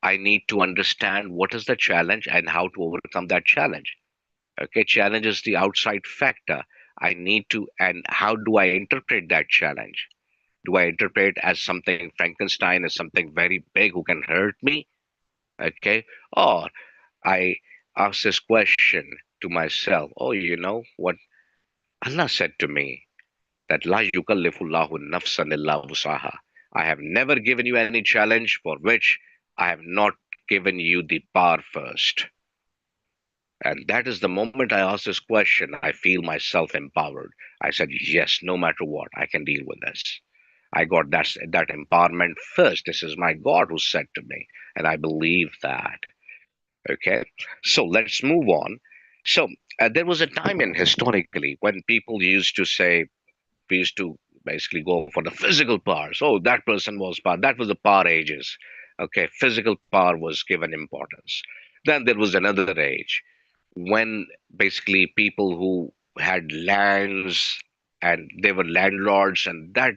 I need to understand what is the challenge and how to overcome that challenge. Okay, challenge is the outside factor. I need to, and how do I interpret that challenge? Do I interpret as something Frankenstein, as something very big who can hurt me? Okay, or I ask this question to myself. Oh, you know what Allah said to me, that La yukallifullahu nafsan illa wusaha. I have never given you any challenge for which I have not given you the power first. And that is the moment I ask this question, I feel myself empowered. I said, yes, no matter what, I can deal with this. I got that empowerment first. This is my God who said to me, and I believe that. Okay, so let's move on. So there was a time in historically when people used to say, we used to basically go for the physical power. So that person was power. That was the power ages. Okay, physical power was given importance. Then there was another age when basically people who had lands and they were landlords, and that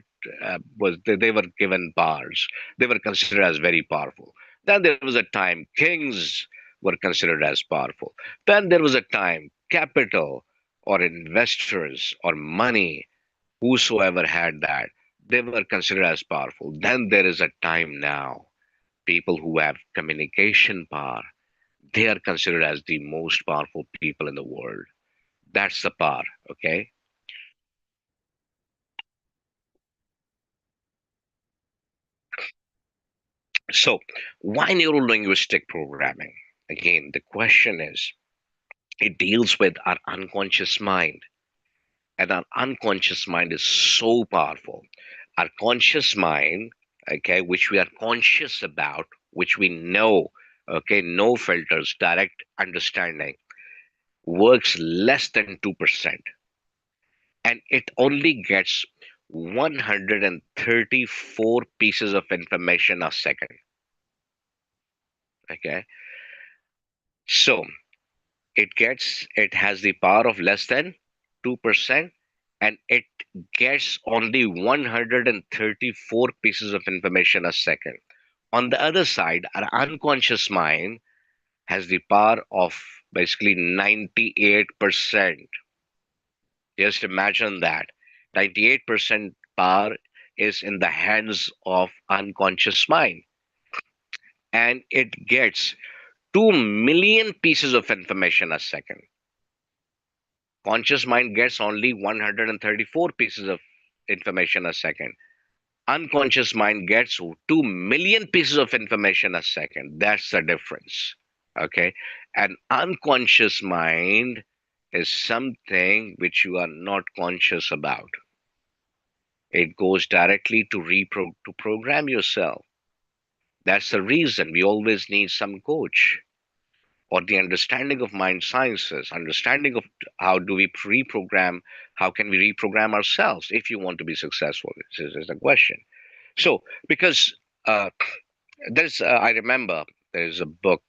they were given powers. They were considered as very powerful. Then there was a time kings were considered as powerful. Then there was a time capital or investors or money, whosoever had that, they were considered as powerful. Then there is a time now, people who have communication power, they are considered as the most powerful people in the world. That's the power, okay? So, why neuro linguistic programming? Again, the question is it deals with our unconscious mind, and our unconscious mind is so powerful. Our conscious mind, okay, which we are conscious about, which we know, okay, no filters, direct understanding, works less than 2%, and it only gets 134 pieces of information a second. Okay, so it has the power of less than 2%, and it gets only 134 pieces of information a second. On the other side, our unconscious mind has the power of basically 98%. Just imagine that 98% power is in the hands of unconscious mind, and it gets 2 million pieces of information a second. Conscious mind gets only 134 pieces of information a second. Unconscious mind gets 2 million pieces of information a second. That's the difference. Okay. And unconscious mind is something which you are not conscious about. It goes directly to to program yourself. That's the reason we always need some coach, or the understanding of mind sciences, understanding of how do we reprogram, how can we reprogram ourselves if you want to be successful. This is the question. So, because I remember there's a book,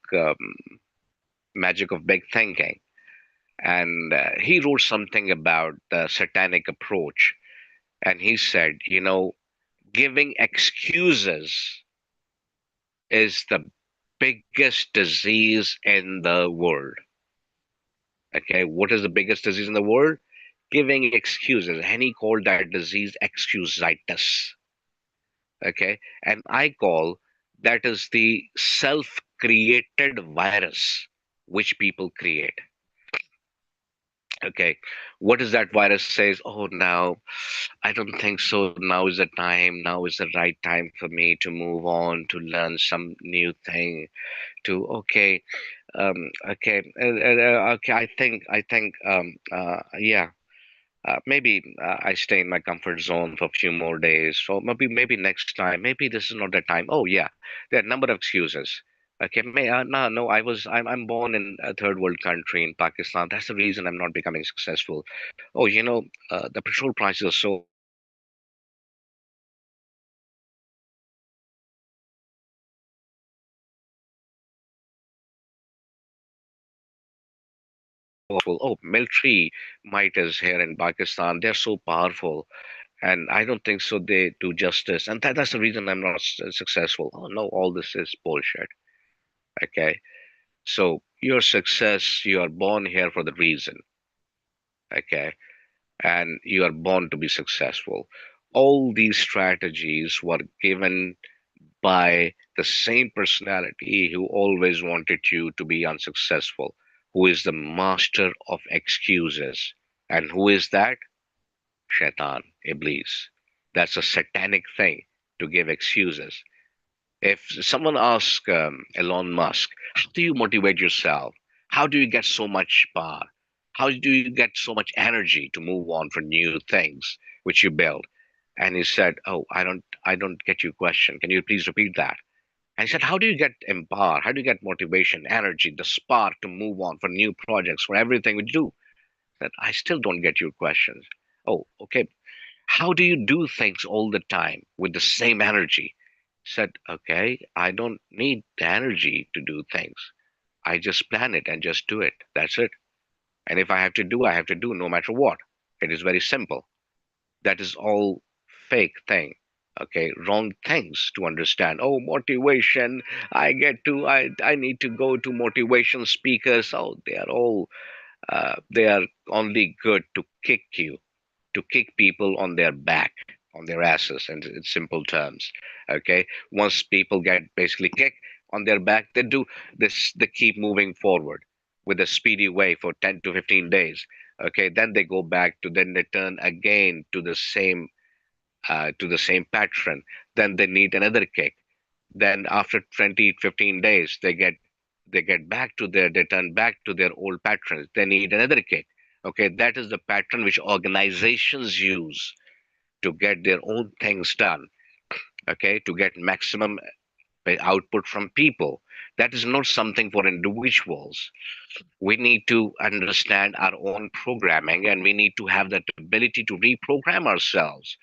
Magic of Big Thinking, and he wrote something about the satanic approach. And he said, giving excuses is the biggest disease in the world. Okay, what is the biggest disease in the world? Giving excuses. And he called that disease excusitis. Okay, and I call that is the self created virus which people create. Okay, what is that virus says? Oh, now I don't think so. Now is the time. Now is the right time for me to move on, to learn some new thing. To okay. Yeah. Maybe I stay in my comfort zone for a few more days. So maybe next time. Maybe this is not the time. Oh yeah, there are a number of excuses. Okay, no. I'm born in a third world country in Pakistan. That's the reason I'm not becoming successful. Oh, the petrol prices are so high. That's the reason I'm not becoming successful. Oh, Oh, military might is here in Pakistan. They're so powerful, and I don't think so. They do justice, and that's the reason I'm not successful. Oh no, all this is bullshit. Okay, so your success, you are born here for the reason. Okay, and you are born to be successful. All these strategies were given by the same personality who always wanted you to be unsuccessful, who is the master of excuses. And who is that? Shaitan, Iblis. That's a satanic thing to give excuses. If someone asks Elon Musk, how do you motivate yourself? How do you get so much power? How do you get so much energy to move on for new things which you build? And he said, "Oh, I don't get your question. Can you please repeat that?" And he said, "How do you get empowered? How do you get motivation, energy, the spark to move on for new projects, for everything we do?" That I still don't get your questions. Oh, okay. How do you do things all the time with the same energy? Said, okay, I don't need the energy to do things. I just plan it and just do it. That's it. And if I have to do, I have to do no matter what. It is very simple. That is all fake thing. Okay, wrong things to understand. Oh, motivation. I need to go to motivation speakers. Oh, they are only good to kick you, to kick people on their back, on their asses, in simple terms. Okay, once people get basically kicked on their back, they do this. They keep moving forward with a speedy way for 10 to 15 days. Okay, then they go back to then they turn again to the same pattern. Then they need another kick. Then after 20, 15 days, they get back to their they turn back to their old patterns. They need another kick. Okay, that is the pattern which organizations use to get their own things done. Okay, to get maximum output from people. That is not something for individuals. We need to understand our own programming, and we need to have that ability to reprogram ourselves.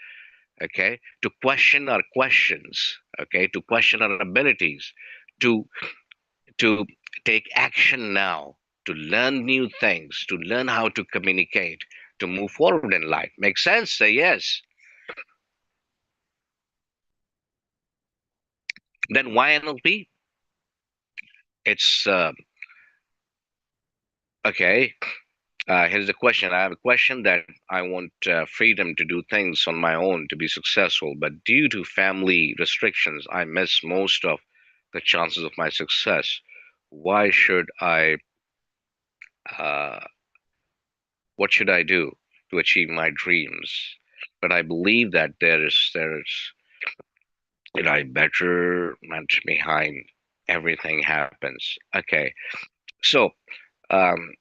Okay, to question our questions. Okay, to question our abilities, to to take action now, to learn new things, to learn how to communicate, to move forward in life. Makes sense? Say yes. Then why NLP? It's okay. Here's the question. I have a question that I want freedom to do things on my own to be successful, but due to family restrictions, I miss most of the chances of my success. Why should I? Uh, what should I do to achieve my dreams? But I believe that there is betterment behind everything happens. Okay, so um,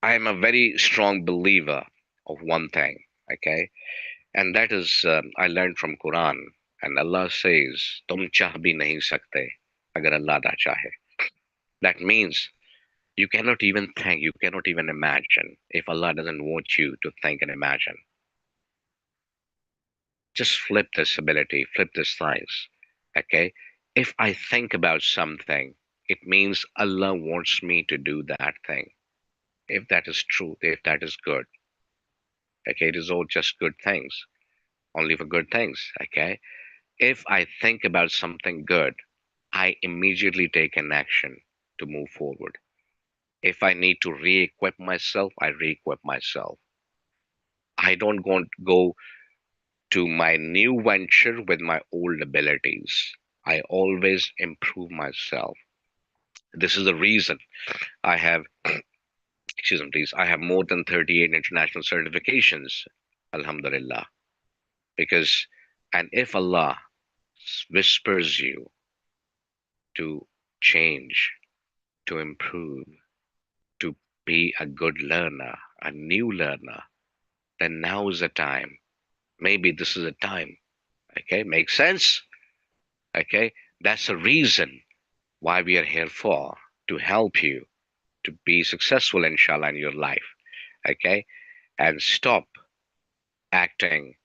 I am a very strong believer of one thing. Okay, and that is I learned from Quran, and Allah says, "Tum chah bhi nahi sakte, agar Allah na chahe." That means you cannot even think, you cannot even imagine if Allah doesn't want you to think and imagine. Just flip this ability, flip this things. Okay. If I think about something, it means Allah wants me to do that thing. If that is true, if that is good. Okay. It is all just good things, only for good things. Okay. If I think about something good, I immediately take an action to move forward. If I need to re equip myself, I re equip myself. I don't go to my new venture with my old abilities. I always improve myself. This is the reason I have, excuse me, please, I have more than 38 international certifications. Alhamdulillah. Because, and if Allah whispers you to change, to improve, to be a good learner, a new learner, then now is the time. Maybe this is the time. Okay, makes sense? Okay, that's the reason why we are here for, to help you to be successful, inshallah, in your life. Okay, and stop acting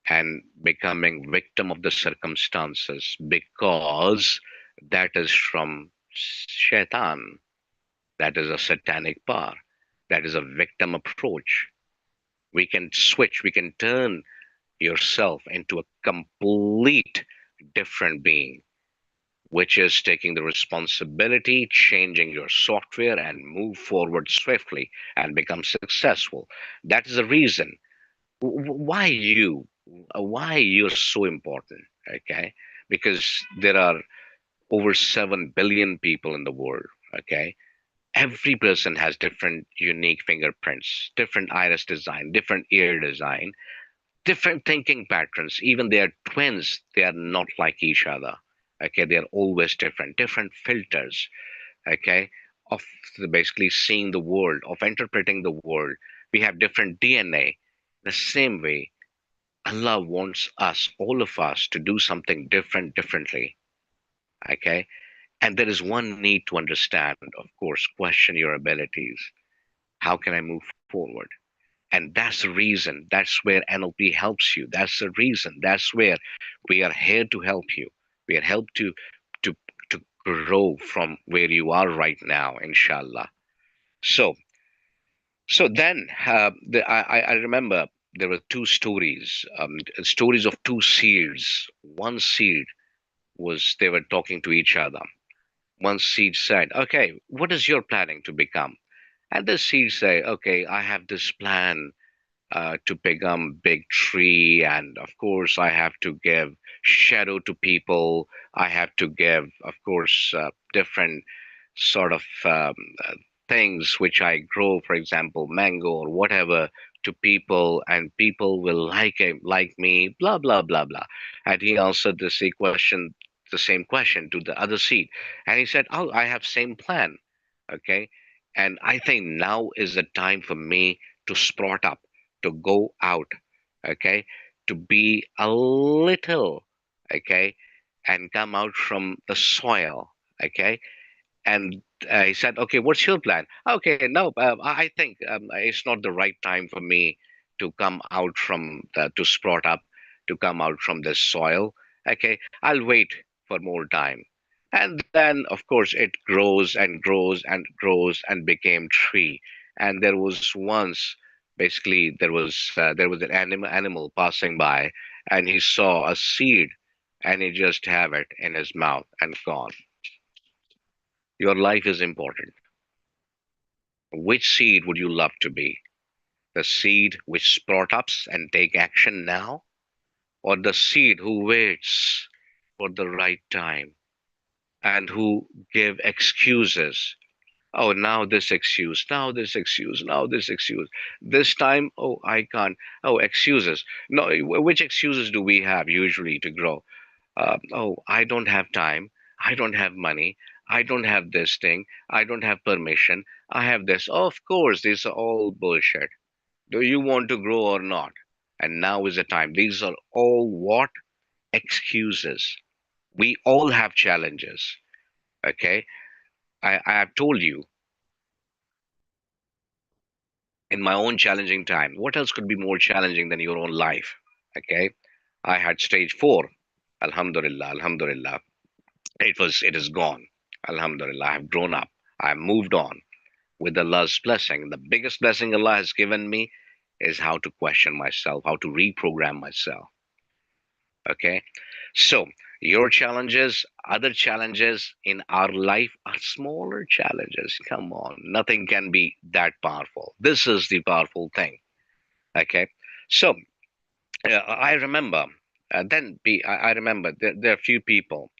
and becoming victim of the circumstances, because that is from shaitan. That is a satanic power. That is a victim approach. We can switch, we can turn yourself into a complete different being, which is taking the responsibility, changing your software, and move forward swiftly and become successful. That is the reason why why you're so important. Okay, because there are over 7 billion people in the world. Okay, every person has different unique fingerprints, different iris design, different ear design, different thinking patterns. Even they are twins, they are not like each other. Okay, they are always different, different filters. Okay, of basically seeing the world, of interpreting the world. We have different DNA. The same way, Allah wants us, all of us, to do something different, differently. Okay, and there is one need to understand, of course, question your abilities. How can I move forward? And that's the reason, that's where NLP helps you. That's the reason, that's where we are here to help you. We are helped to to grow from where you are right now, inshallah. So then I remember there were two stories, stories of two seeds. One seed was, they were talking to each other. One seed said, okay, what is your planning to become? And the seed say, okay, I have this plan to become big tree, and of course I have to give shadow to people. I have to give, of course, different sort of things which I grow, for example mango or whatever, to people, and people will like it, like me, blah blah blah blah. And he answered the same question to the other seed, and he said, oh, I have same plan. Okay, and I think now is the time for me to sprout up, to go out, okay, to be a little, okay, and come out from the soil, okay. And he said, okay, what's your plan? Okay, no, I think it's not the right time for me to come out from to sprout up, to come out from this soil. Okay, I'll wait for more time. And then of course it grows and grows and grows and became tree. And there was once, basically there was an animal passing by, and he saw a seed, and he just have it in his mouth and gone. Your life is important. Which seed would you love to be? The seed which sprout up and take action now, or the seed who waits for the right time and who give excuses? Oh, now this excuse, now this excuse, now this excuse. This time, oh, I can't. Oh, excuses. No, which excuses do we have usually to grow? Oh, I don't have time. I don't have money. I don't have this thing. I don't have permission. I have this. Oh, of course, these are all bullshit. Do you want to grow or not? And now is the time. These are all what? Excuses. We all have challenges. Okay. I have told you in my own challenging time. What else could be more challenging than your own life? Okay. I had stage 4. Alhamdulillah. Alhamdulillah. It is gone. Alhamdulillah. I have grown up. I have moved on with Allah's blessing. The biggest blessing Allah has given me is how to question myself, how to reprogram myself. Okay. So your challenges, other challenges in our life are smaller challenges. Come on. Nothing can be that powerful. This is the powerful thing. Okay. So I remember I remember there are few people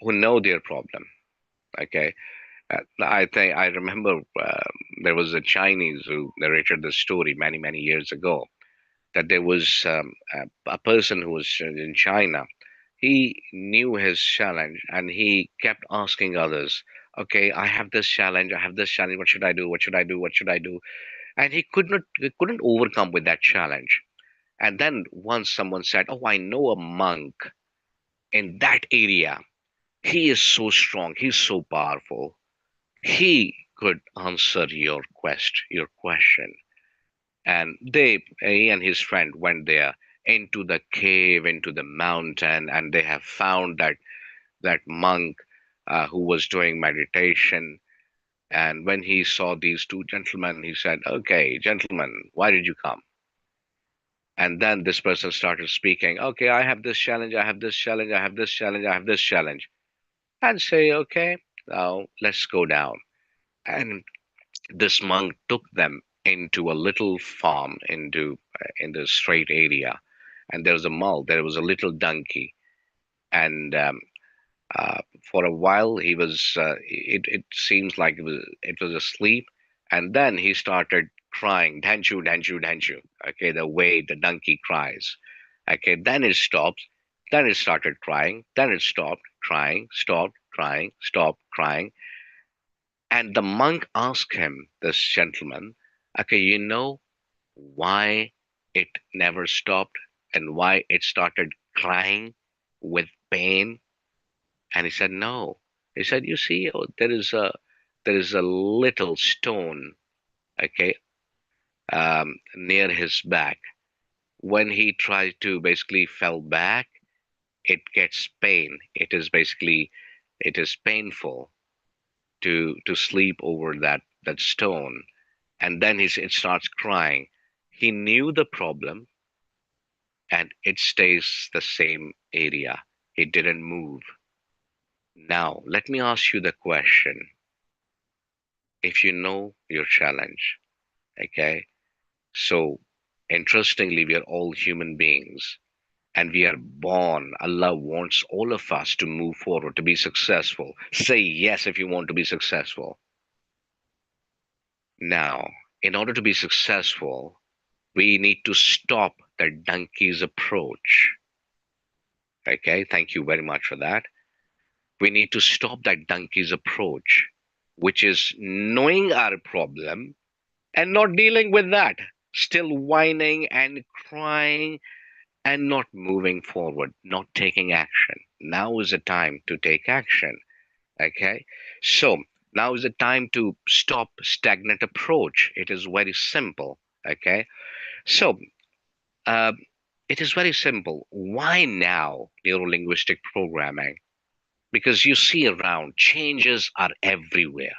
who know their problem. Okay. I think I remember there was a Chinese who narrated this story many, many years ago, that there was a person who was in China. He knew his challenge and he kept asking others, okay, I have this challenge, I have this challenge, what should I do? What should I do? What should I do? And he couldn't overcome with that challenge. And then once someone said, oh, I know a monk in that area. He is so strong, he's so powerful. He could answer your question. And he and his friend went there into the cave, into the mountain, and they have found that monk who was doing meditation. And when he saw these two gentlemen, he said, "Okay, gentlemen, why did you come?" And then this person started speaking, "Okay, I have this challenge, I have this challenge, I have this challenge, I have this challenge." And say, "Okay, now let's go down." And this monk took them into a little farm, into in the straight area. And there was a mule, there was a little donkey. And uh, for a while, it seems like it was asleep. And then he started crying, "Dhanchu, Dhanchu, Dhanchu." Okay, the way the donkey cries. Okay, then it stops. Then it started crying. Then it stopped crying, stopped crying, stopped crying. And the monk asked him, this gentleman, "Okay, you know why it never stopped and why it started crying with pain?" And he said, "No." He said, "You see, oh, there is a little stone, okay, near his back. When he tries to basically fell back, it gets pain. It is painful to sleep over that stone." And then it starts crying. He knew the problem, and it stays the same area. It didn't move. Now, let me ask you the question. If you know your challenge, okay? So, interestingly, we are all human beings and we are born. Allah wants all of us to move forward, to be successful. Say yes if you want to be successful. Now, in order to be successful, we need to stop the donkey's approach. Okay, thank you very much for that. We need to stop that donkey's approach, which is knowing our problem and not dealing with that, still whining and crying and not moving forward, not taking action. Now is the time to take action. Okay, so now is the time to stop stagnant approach. It is very simple. Okay, so uh, it is very simple. Why now neuro-linguistic programming? Because you see around, changes are everywhere.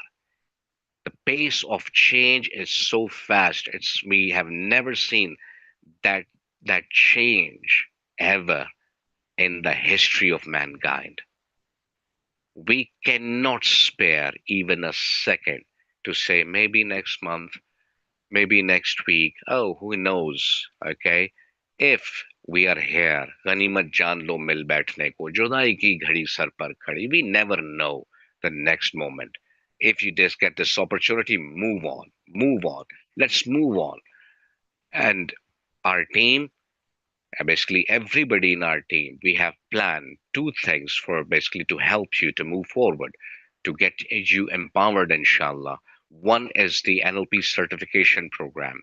The pace of change is so fast. We have never seen that change ever in the history of mankind. We cannot spare even a second to say maybe next month, maybe next week. Oh, who knows? Okay. If we are here, गनीमत जान लो मिल बैठने को, जुदाई की घड़ी sir पर खड़ी. We never know the next moment. If you just get this opportunity, move on, move on. Let's move on. And our team, basically everybody in our team, we have planned two things for basically to help you to move forward, to get you empowered, inshallah. One is the NLP certification program,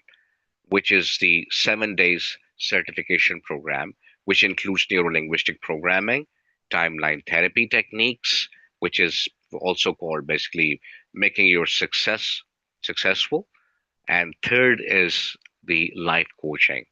which is the 7 days certification program, which includes neuro-linguistic programming, timeline therapy techniques, which is also called basically making your successful. And third is the life coaching.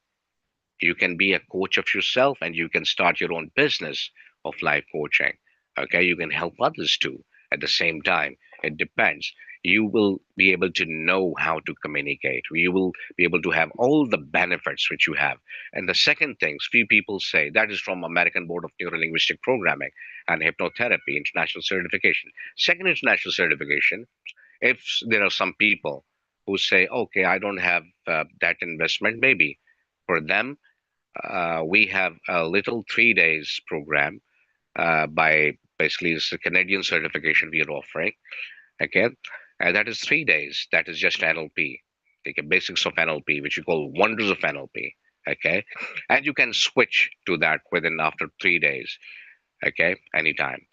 You can be a coach of yourself and you can start your own business of life coaching. Okay, you can help others too at the same time. It depends. You will be able to know how to communicate. You will be able to have all the benefits which you have. And the second thing, few people say, that is from American Board of Neuro-Linguistic Programming and Hypnotherapy International Certification. Second international certification, if there are some people who say, okay, I don't have that investment, maybe for them, we have a little 3 days program by basically it's a Canadian certification we are offering. Okay, and that is 3 days. That is just NLP, like a basics of NLP, which we call wonders of NLP. Okay, and you can switch to that within after 3 days. Okay, anytime.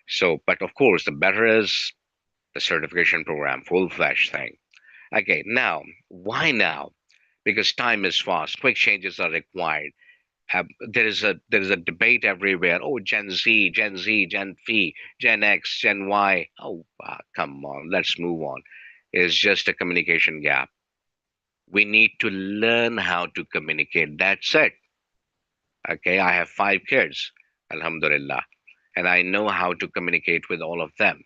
So, but of course, the better is the certification program, full-fledged thing. Okay, now why now? Because time is fast. Quick changes are required. There is a debate everywhere. Oh, Gen Z, Gen Z, Gen Phi, Gen X, Gen Y. Oh, come on, let's move on. It's just a communication gap. We need to learn how to communicate. That's it. Okay, I have 5 kids, Alhamdulillah, and I know how to communicate with all of them.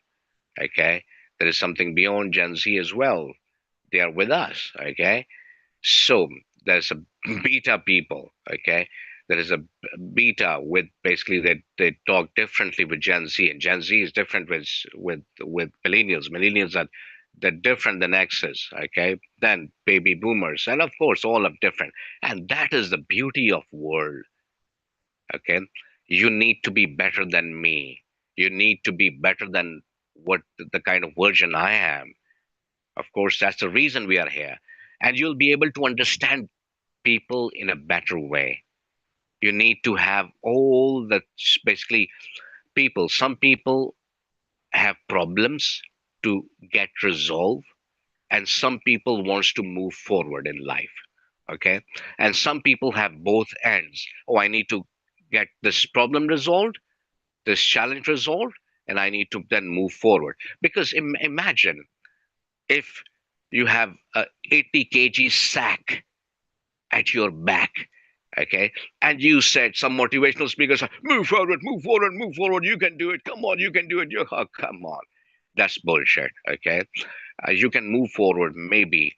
Okay, There is something beyond Gen Z as well. They are with us, okay? So there's a beta people, okay? There is a beta with basically they talk differently with Gen Z, and Gen Z is different with millennials. Millennials are they're different than X's, okay? Then baby boomers, and of course all are different. And that is the beauty of world, okay? You need to be better than me. You need to be better than what the kind of version I am. Of course, that's the reason we are here. And you'll be able to understand people in a better way. You need to have all the basically people. Some people have problems to get resolved, and some people wants to move forward in life. Okay, and some people have both ends. Oh, I need to get this problem resolved, this challenge resolved, and I need to then move forward. Because imagine if you have a 80 kg sack at your back, okay, and you said some motivational speakers, move forward, move forward, move forward, you can do it, come on, you can do it, you, oh, come on, that's bullshit, okay. You can move forward maybe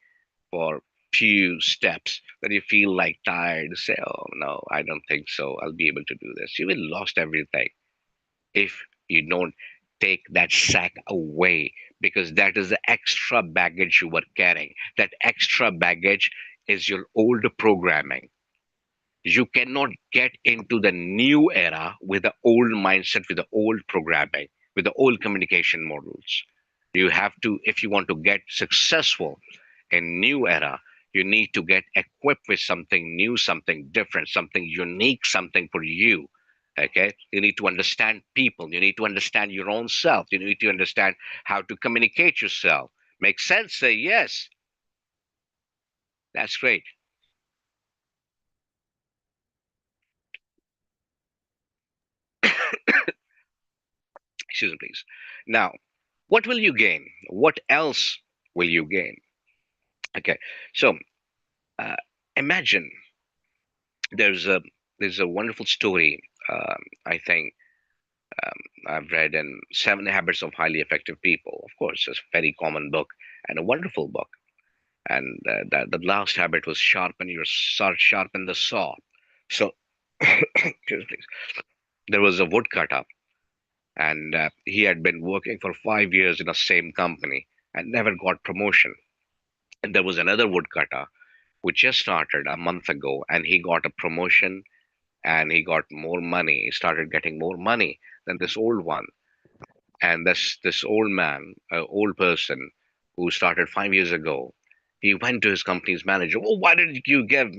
for few steps, then you feel like tired, say, oh no, I don't think so, I'll be able to do this. You will lost everything if you don't take that sack away, because that is the extra baggage you were carrying. That extra baggage is your old programming. You cannot get into the new era with the old mindset, with the old programming, with the old communication models. You have to, if you want to get successful in new era, you need to get equipped with something new, something different, something unique, something for you. Okay, you need to understand people, you need to understand your own self, you need to understand how to communicate yourself. Make sense? Say yes. That's great. Excuse me, please. Now, what will you gain? What else will you gain? Okay, so uh, imagine there's a there's a wonderful story. I think I've read in Seven Habits of Highly Effective People. Of course, it's a very common book and a wonderful book. And the last habit was sharpen the saw. So, excuse me, please. There was a woodcutter, and he had been working for 5 years in the same company and never got promotion. And there was another woodcutter who just started a month ago, and he got a promotion and he got more money. He started getting more money than this old one. And this old man, old person who started 5 years ago, he went to his company's manager. Oh, why did you give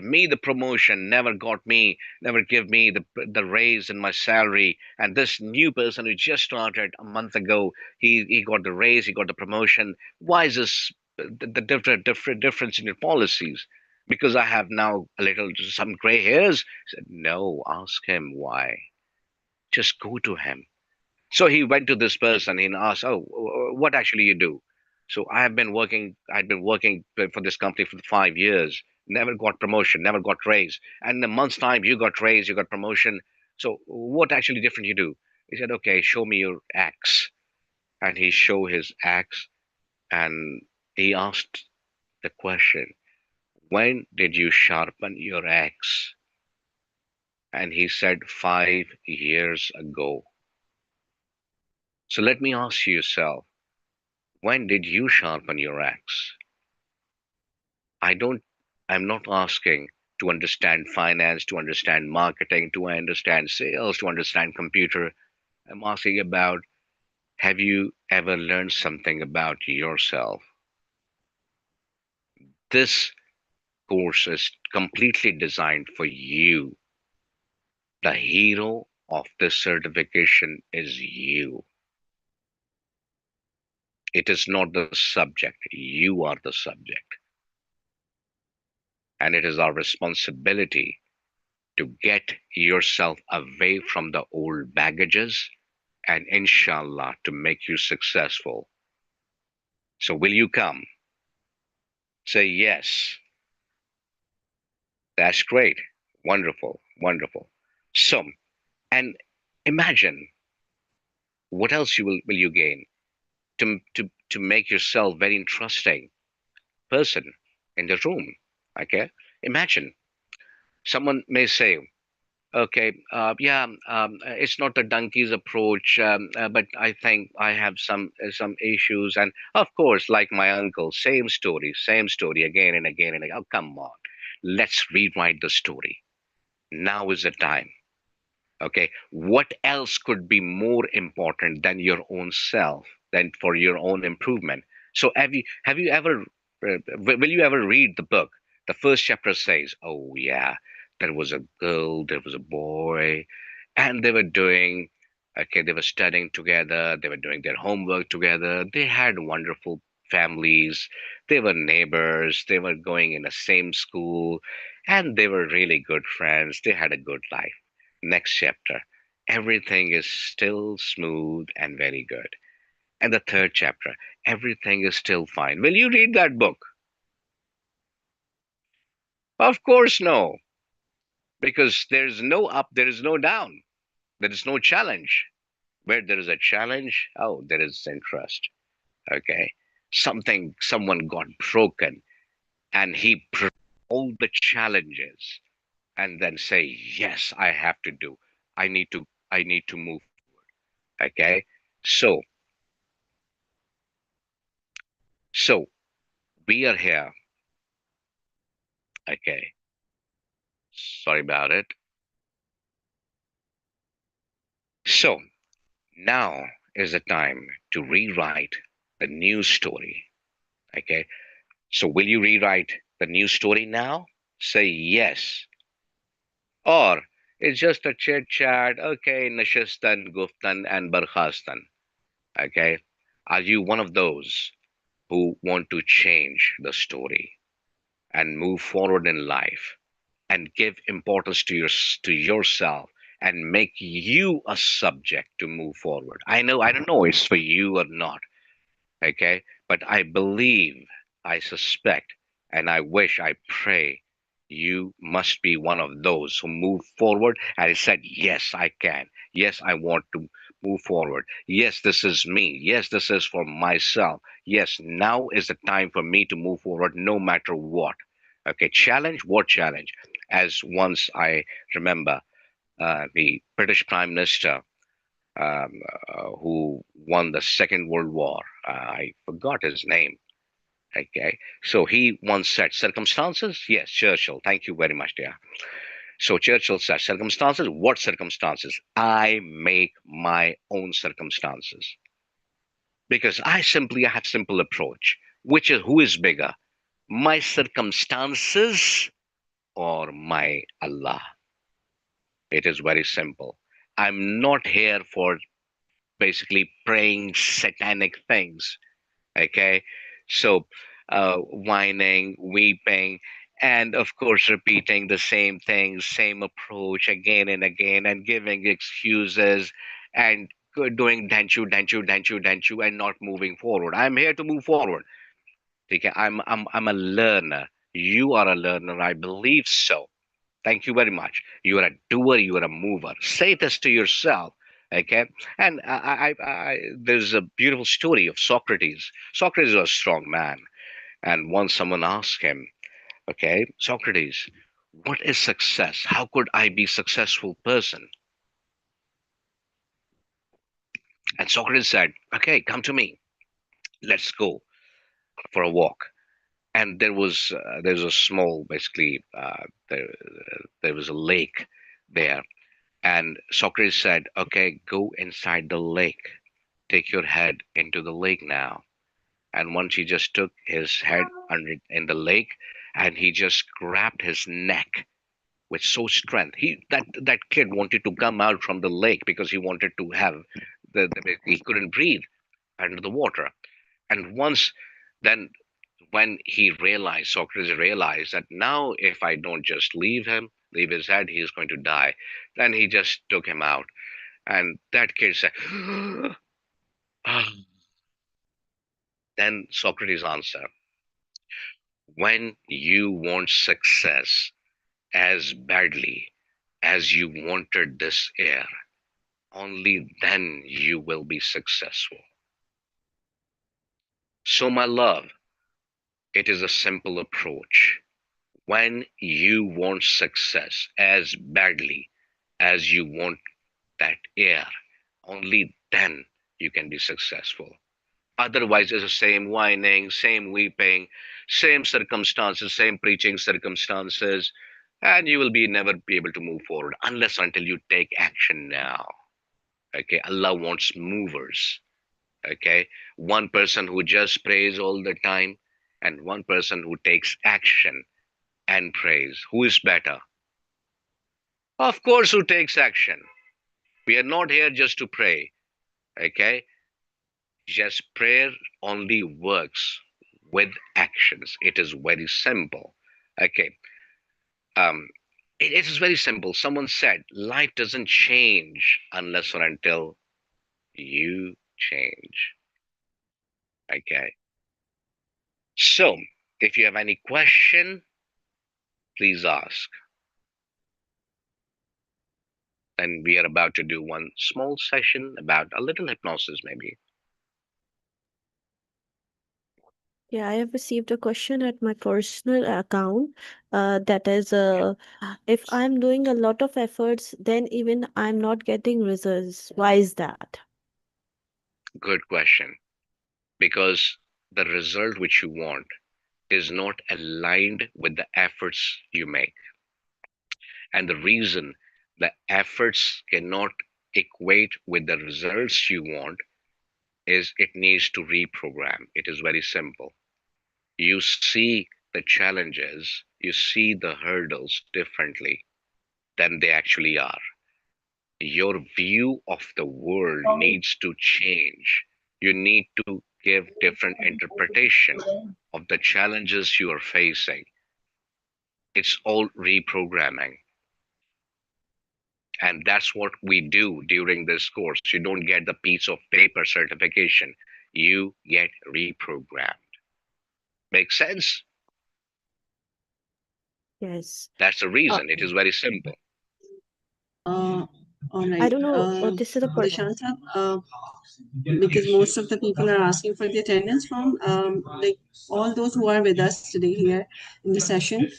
me the promotion? Never give me the raise in my salary. And this new person who just started a month ago, he got the raise, he got the promotion. Why is this the different difference in your policies? Because I have now a little some gray hairs. He said, no, ask him why. Just go to him. So he went to this person and asked, "Oh, what actually you do?" So I'd been working for this company for 5 years, never got promotion, never got raise. And in a month's time, you got raise, you got promotion. So what actually different you do? He said, "Okay, show me your axe." And he showed his axe, and he asked the question, "When did you sharpen your axe?" And he said, 5 years ago. So let me ask you yourself, when did you sharpen your axe? I don't, I'm not asking to understand finance, to understand marketing, to understand sales, to understand computer. I'm asking about, have you ever learned something about yourself? This course is completely designed for you. The hero of this certification is you. It is not the subject. You are the subject. And it is our responsibility to get yourself away from the old baggages and inshallah to make you successful. So will you come? Say yes. That's great. Wonderful. Wonderful. So, and imagine what else will you gain? to make yourself very interesting person in the room. Okay, imagine someone may say, okay, yeah, it's not the donkey's approach, but I think I have some issues, and of course, like my uncle, same story again and again and again. Oh, come on, let's rewrite the story. Now is the time. Okay, what else could be more important than your own self, than for your own improvement? So have you ever will you ever read the book? The first chapter says, oh yeah, there was a girl, there was a boy, and they were studying together, they were doing their homework together, they had wonderful families, they were neighbors, they were going in the same school, and they were really good friends, they had a good life. Next chapter, everything is still smooth and very good. And the third chapter, everything is still fine. Will you read that book? Of course, no, because there's no up, there is no down, there is no challenge. Where there is a challenge, oh, there is interest. Okay, someone got broken, and he all the challenges, and then say, yes, I have to do. I need to move. Okay, so so we are here. Okay, sorry about it. So now is the time to rewrite the new story. Okay, so will you rewrite the new story now? Say yes. Or it's just a chit chat. Okay, Nashistan, Guftan, and Barkhastan. Okay, are you one of those who want to change the story and move forward in life and give importance to yourself and make you a subject to move forward? I don't know it's for you or not. Okay, but I believe, I suspect, and I wish, I pray you must be one of those who move forward and said, yes, I can. Yes, I want to move forward. Yes, this is me. Yes, this is for myself. Yes, now is the time for me to move forward no matter what. Okay, challenge? What challenge? As once I remember, the British Prime Minister, um, who won the Second World War. I forgot his name. Okay, so he once said, "Circumstances." Yes, Churchill. Thank you very much, dear. So Churchill said, "Circumstances. What circumstances? I make my own circumstances because I have simple approach, which is who is bigger, my circumstances or my Allah." It is very simple. I'm not here for basically praying satanic things. Okay, so whining, weeping, and of course repeating the same things, same approach again and again, and giving excuses and doing danchu, danchu, danchu, danchu, and not moving forward. I'm here to move forward. Okay, I'm a learner. You are a learner. I believe so. Thank you very much. You are a doer, you are a mover. Say this to yourself. Okay. And there's a beautiful story of Socrates. Socrates was a strong man. And once someone asked him, okay, Socrates, what is success? How could I be a successful person? And Socrates said, okay, come to me. Let's go for a walk. And there's a small, basically, there was a lake there. And Socrates said, okay, go inside the lake. Take your head into the lake now. And once he just took his head under in the lake and he just grabbed his neck with so strength. That kid wanted to come out from the lake because he wanted to have he couldn't breathe under the water. And once then when Socrates realized that now if I don't just leave his head, he is going to die. Then he just took him out. And that kid said, then Socrates answered, when you want success as badly as you wanted this air, only then you will be successful. So, my love, it is a simple approach. When you want success as badly as you want that air, only then you can be successful. Otherwise, it's the same whining, same weeping, same circumstances, same preaching circumstances, and you will be never be able to move forward unless until you take action now. Okay, Allah wants movers. Okay, one person who just prays all the time and one person who takes action and prays. Who is better? Of course, who takes action. We are not here just to pray. Okay, just prayer only works with actions. It is very simple. Okay, um, it is very simple. Someone said life doesn't change unless or until you change. Okay, so if you have any question, please ask. And we are about to do one small session about a little hypnosis, maybe. Yeah, I have received a question at my personal account. That is, if I'm doing a lot of efforts, then even I'm not getting results. Why is that? Good question. Because the result which you want is not aligned with the efforts you make. And the reason the efforts cannot equate with the results you want is it needs to reprogram. It is very simple. You see the challenges, you see the hurdles differently than they actually are. Your view of the world needs to change. You need to give different interpretation of the challenges you are facing. It's all reprogramming. And that's what we do during this course. You don't get the piece of paper certification, you get reprogrammed. Make sense? Yes. That's the reason. It is very simple. Uh, all I right. don't know. This is a Zeeshan sir, because most of the people are asking for the attendance from like all those who are with us today here in the session.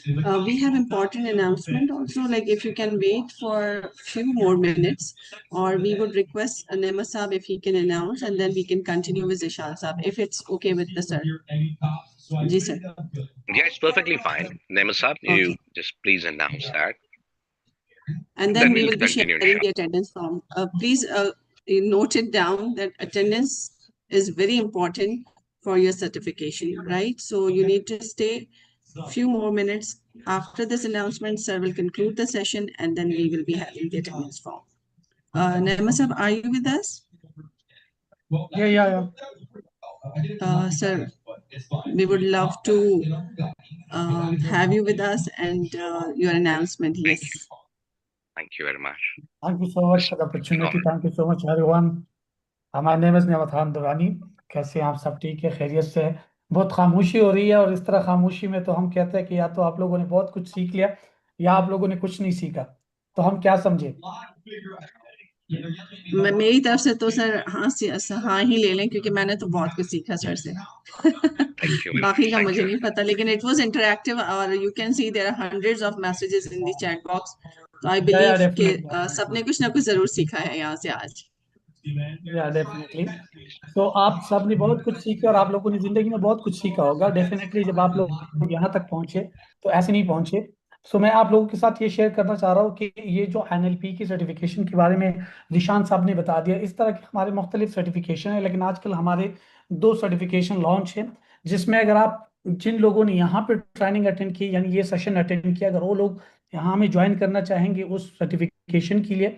We have important announcement also. Like if you can wait for few more minutes, or we would request Nema Saab if he can announce, and then we can continue with Zeeshan Saab if it's okay with the sir. Ji sir. Yeah, it's perfectly fine. Nemasab, you Okay. just please announce that. And Then then we we'll will be continue, sharing inshallah. the attendance form. Please you note it down that attendance is very important for your certification, right? So you need to stay a few more minutes. After this announcement, sir will conclude the session and then we will be having the attendance form. Naima sir, are you with us? Yeah. Sir, we would love to have you with us and your announcement. Thank you. Yes. Thank you very much. Thank you so much for the opportunity. Thank you so much, everyone. My name is Nevathan Durrani. कैसे हैं आप सब? ठीक है, खैरियत से है? बहुत खामोशी हो रही है, और इस तरह खामोशी में तो हम कहते हैं कि या तो आप लोगों ने बहुत कुछ सीख लिया या आप लोगों ने कुछ नहीं सीखा। तो हम क्या समझे? मेरी तरफ से तो सर हाँ ही ले लें, क्योंकि मैंने तो बहुत कुछ सीखा सर से। Thank you very बाकी much. का Thank मुझे you. नहीं पता, लेकिन it was interactive और you can see there are hundreds of messages in the chat box. तो I believe कि definitely. सबने कुछ ना कुछ जरूर सीखा है यहाँ से आज। या डेफिनेटली। तो आप सब ने बहुत कुछ सीखा और आप लोगों ने जिंदगी में बहुत कुछ सीखा होगा डेफिनेटली। जब आप लोग यहाँ तक पहुंचे तो ऐसे नहीं पहुंचे। सो मैं आप लोगों के साथ ये शेयर करना चाह रहा हूँ कि ये जो एनएलपी की सर्टिफिकेशन के बारे में निशान साहब ने बता दिया, इस तरह के हमारे मुख्तलिफ सर्टिफिकेशन है, लेकिन आजकल हमारे 2 सर्टिफिकेशन लॉन्च है, जिसमें अगर आप जिन लोगों ने यहाँ पे ट्रेनिंग अटेंड की, यानी ये सेशन अटेंड किया, अगर वो लोग यहाँ हमें ज्वाइन करना चाहेंगे उस सर्टिफिकेशन के लिए,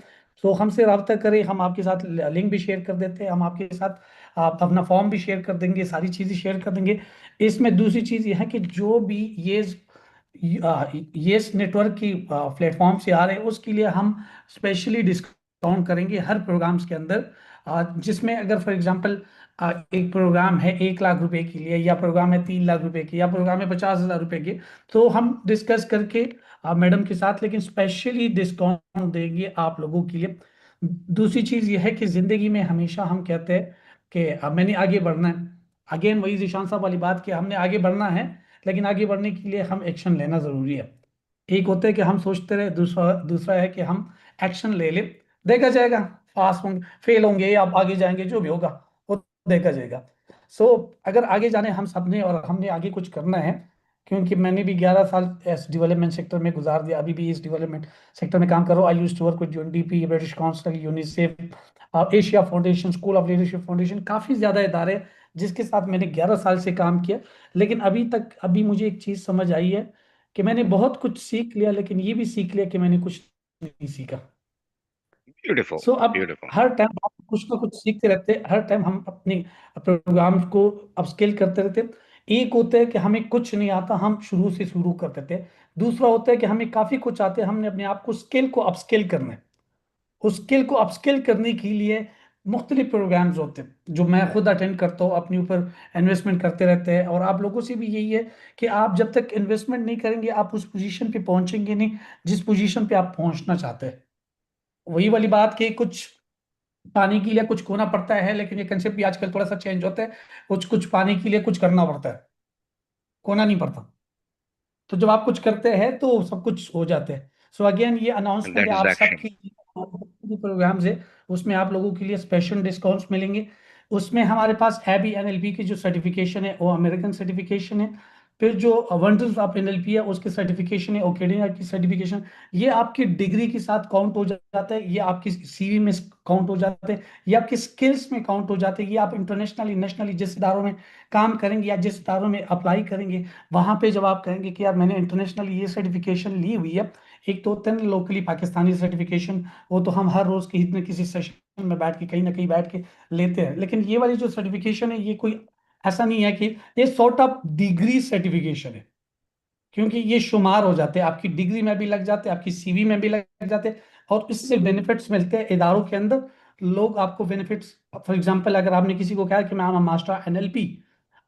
तो हमसे रब्ता करें। हम आपके साथ लिंक भी शेयर कर देते हैं, हम आपके साथ आप अपना फॉर्म भी शेयर कर देंगे, सारी चीज़ें शेयर कर देंगे। इसमें दूसरी चीज़ यह है कि जो भी ये नेटवर्क की प्लेटफॉर्म से आ रहे हैं, उसके लिए हम स्पेशली डिस्काउंट करेंगे हर प्रोग्राम्स के अंदर, जिसमें अगर फॉर एग्जांपल एक प्रोग्राम है 1 लाख रुपए के लिए, या प्रोग्राम है 3 लाख रुपए की, या प्रोग्राम है 50,000 रुपए के, तो हम डिस्कस करके मैडम के साथ लेकिन स्पेशली डिस्काउंट देंगे आप लोगों के लिए। दूसरी चीज़ यह है कि ज़िंदगी में हमेशा हम कहते हैं कि मैंने आगे बढ़ना है, अगेन वही जीशान साहब वाली बात कि हमने आगे बढ़ना है, लेकिन आगे बढ़ने के लिए हम एक्शन लेना जरूरी है। एक होता है कि हम सोचते रहे, दूसरा दूसरा है कि हम एक्शन ले ले, देखा जाएगा, पास होंगे फेल होंगे या आगे जाएंगे, जो भी होगा वो देखा जाएगा। सो अगर आगे जाने हम सबने और हमने आगे कुछ करना है, क्योंकि मैंने भी 11 साल इस डेवलपमेंट सेक्टर में गुजार दिया, अभी भी इस डेवलपमेंट सेक्टर में काम कर रहा हूँ। I used to work with UNDP, British Council, UNICEF, Asia Foundation, School of Leadership Foundation, काफ़ी ज़्यादा इदारे जिसके साथ मैंने 11 साल से काम किया। लेकिन अभी मुझे एक चीज़ समझ आई है कि मैंने बहुत कुछ सीख लिया, लेकिन ये भी सीख लिया कि मैंने कुछ नहीं सीखा। Beautiful, सो अब beautiful. हर टाइम हम कुछ ना कुछ सीखते रहते हैं, हर टाइम हम अपने प्रोग्राम को अपस्किल करते रहते हैं। एक होता है कि हमें कुछ नहीं आता, हम शुरू कर देते हैं। दूसरा होता है कि हमें काफ़ी कुछ आते हैं, हमने अपने आप को स्किल को अपस्किल करना है। उस स्किल को अपस्किल करने के लिए मुख्तलिफ प्रोग्राम्स होते हैं जो मैं खुद अटेंड करता हूँ, अपने ऊपर इन्वेस्टमेंट करते रहते हैं। और आप लोगों से भी यही है कि आप जब तक इन्वेस्टमेंट नहीं करेंगे, आप उस पोजीशन पे पहुंचेंगे नहीं जिस पोजीशन पे आप पहुंचना चाहते हैं। वही वाली बात कि कुछ पाने के लिए कुछ खोना पड़ता है, लेकिन ये कंसेप्ट भी आजकल थोड़ा सा चेंज होता है। कुछ कुछ पाने के लिए कुछ करना पड़ता है, खोना नहीं पड़ता। तो जब आप कुछ करते हैं तो सब कुछ हो जाते हैं। सो अगेन ये And अनाउंसमेंट that है is आप action. सबके प्रोग्राम्स है, उसमें आप लोगों के लिए स्पेशल डिस्काउंट्स मिलेंगे। उसमें हमारे पास है भी एनएलपी की जो सर्टिफिकेशन है वो अमेरिकन सर्टिफिकेशन है। फिर जो वंडर्स ऑफ एनएलपी है उसकी सर्टिफिकेशन है, ओकेडिया की सर्टिफिकेशन। ये आपकी डिग्री के साथ काउंट हो जाता है, ये आपकी सीवी में काउंट हो जाते हैं, ये आपकी स्किल्स में काउंट हो जाते हैं। ये आप इंटरनेशनली नेशनली जिस इदारों में काम करेंगे या जिस इदारों में अप्लाई करेंगे, वहां पे जब आप कहेंगे कि यार मैंने इंटरनेशनल ये सर्टिफिकेशन ली हुई है। एक तो होता है ना लोकली पाकिस्तानी सर्टिफिकेशन, वो तो हम हर रोज किसी न किसी सेशन में बैठ के कहीं ना कहीं बैठ के लेते हैं। लेकिन ये वाली जो सर्टिफिकेशन है ये कोई ऐसा नहीं है कि ये सॉर्ट ऑफ डिग्री सर्टिफिकेशन है, क्योंकि ये शुमार हो जाते हैं, आपकी डिग्री में भी लग जाते हैं, आपकी सीवी में भी लग जाते हैं। और इससे बेनिफिट्स मिलते हैं इदारों के अंदर। लोग आपको बेनिफिट्स, फॉर एग्जांपल अगर आपने किसी को कहा कि मैं आम मास्टर एनएलपी,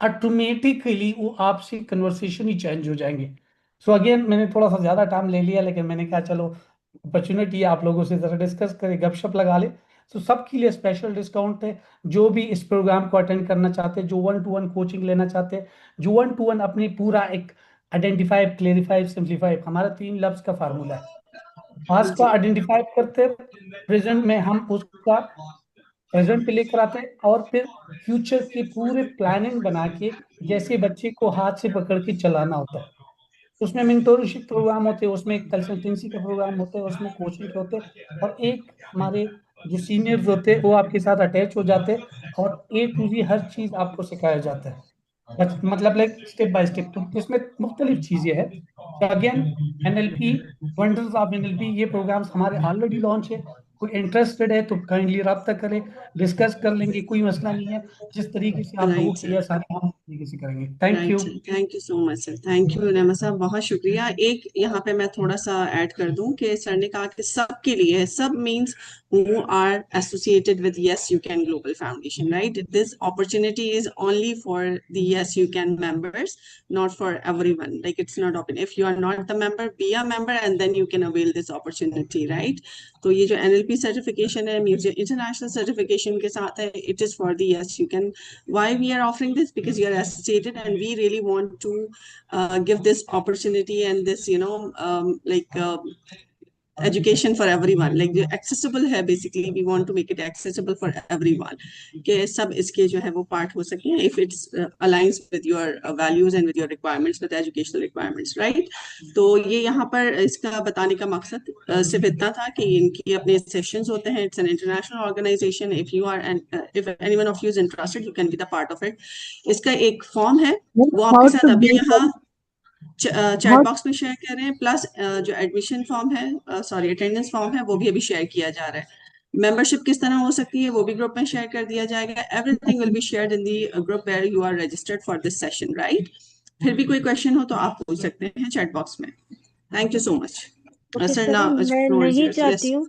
ऑटोमेटिकली वो आपसे कन्वर्सेशन ही चेंज हो जाएंगे। सो अगेन मैंने थोड़ा सा ज्यादा टाइम ले लिया, लेकिन मैंने कहा चलो अपॉर्चुनिटी है आप लोगों से जरा डिस्कस करें, गपशप लगा ले। तो सबके लिए स्पेशल डिस्काउंट है, जो भी इस प्रोग्राम को अटेंड करना चाहते हैं, जो 1-to-1 कोचिंग लेना चाहते हैं, जो 1-to-1 अपनी पूरा एक आइडेंटिफाई, क्लेरिफाई, सिंप्लीफाई, हमारा 3 लफ्ज का फार्मूला है। पास्ट को जी आइडेंटिफाई करते हैं, प्रेजेंट में हम उसका प्रेजेंट पे लेकर आते हैं, और फिर फ्यूचर की पूरे प्लानिंग बना के जैसे बच्चे को हाथ से पकड़ के चलाना होता है। उसमें मेंटोरशिप प्रोग्राम होते हैं, उसमें कंसल्टेंसी के प्रोग्राम होते हैं, उसमें कोचिंग के होते हैं। और एक हमारे जो सीनियर्स होते हैं वो आपके साथ अटैच हो जाते हैं, और A to Z हर चीज आपको सिखाया जाता है। मतलब लाइक स्टेप बाय स्टेप। तो इसमें मुख्तलिफ चीजें हैं। तो again NLP, wonders of NLP, ये प्रोग्राम्स हमारे ऑलरेडी लॉन्च है। कोई इंटरेस्टेड है तो काइंडली रब्ता करें, डिस्कस कर लेंगे, कोई मसला नहीं है। जिस तरीके से आप लोगों राइट के लिए सर, आसानी हम उस तरीके से करेंगे। Thank right you. Sir, thank you so much sir, thank you Rahma साहब, बहुत शुक्रिया। एक यहाँ पे मैं थोड़ा सा ऐड कर दूं कि सर ने कहा कि सबके लिए, सब means who are associated with Yes You Can Global Foundation, right? This opportunity is only for the Yes You Can members, not for everyone. Like it's not open. If you are not the member, be a member and then you can avail this opportunity, right? तो ये जो NLP certification है, music international certification के साथ है, it is for the Yes You Can. Why we are offering this? Because you are associated and we really want to give this opportunity and this, education for everyone, like accessible है, basically we want to make it accessible for everyone, कि सब इसके जो है वो part हो सके, if it's aligns with your values and with your requirements, with educational requirements, right? तो ये यहाँ पर इसका बताने का मकसद सिर्फ इतना था कि इनकी अपने सेशंस होते हैं, it's an international organization, if you are and if anyone of you is interested you can be the part of it. इसका एक फॉर्म है वो आपके साथ अभी यहाँ चैट बॉक्स में शेयर कर रहे हैं, प्लस जो एडमिशन फॉर्म है, सॉरी अटेंडेंस फॉर्म है, वो भी अभी शेयर किया जा रहा है। मेंबरशिप किस तरह हो सकती है वो भी ग्रुप में शेयर कर दिया जाएगा। Everything will be shared in the group where you are registered for this session, right? फिर भी कोई क्वेश्चन हो तो आप पूछ सकते हैं चैट बॉक्स में। Thank you so much okay sir. Sir, now मैं फ्लोर इज नहीं योर्स। चाहती यस हूँ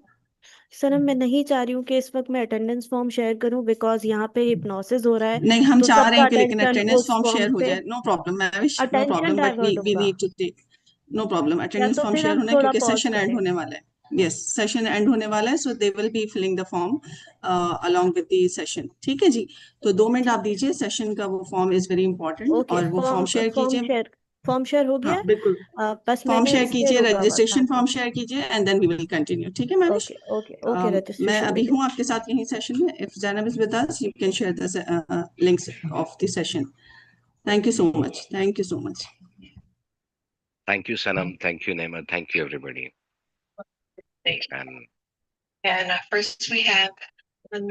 सर, मैं नहीं चाह रही हूँ कि इस वक्त मैं अटेंडेंस फॉर्म शेयर करूँ, बिकॉज यहाँ पे हिप्नोसिस हो रहा है। नहीं, हम तो चाह रहे सबका हैं कि लेकिन अटेंशन अटेंडेंस उस फॉर्म फॉर्म शेयर हो पे, जाए। नो प्रॉब्लम मैविश, no attention problem, but divert we होगा। Need to take, no problem, या अटेंडेंस तो फॉर्म फिर शेयर हम होना है थोड़ा क्योंकि पॉज सेशन ऐड करें। होने वाला है। Yes, session end होने वाला है, so they will be filling the form along with the session. ठीक है जी, तो 2 मिनट आप दीजिए, सेशन का वो form is very important, okay, और वो फॉर्म शेयर कीजिए। फॉर्म शेयर हो गया हाँ है? बिल्कुल, बस फॉर्म मैंने शेयर इससे कीजिए, रोका हुआ था रजिस्ट्रेशन आपको। फॉर्म शेयर कीजिए, and then we will continue. ठीक है मैविश? ओके ओके ओके, मैं रजिस्ट्रेशन अभी में हूँ आपके साथ यहीं सेशन में। If Zainab is with us, you can share the links of the session. Thank you so much, thank you so much. Thank you, Sanam. Thank you, Neema. Thank you, everybody. And first we have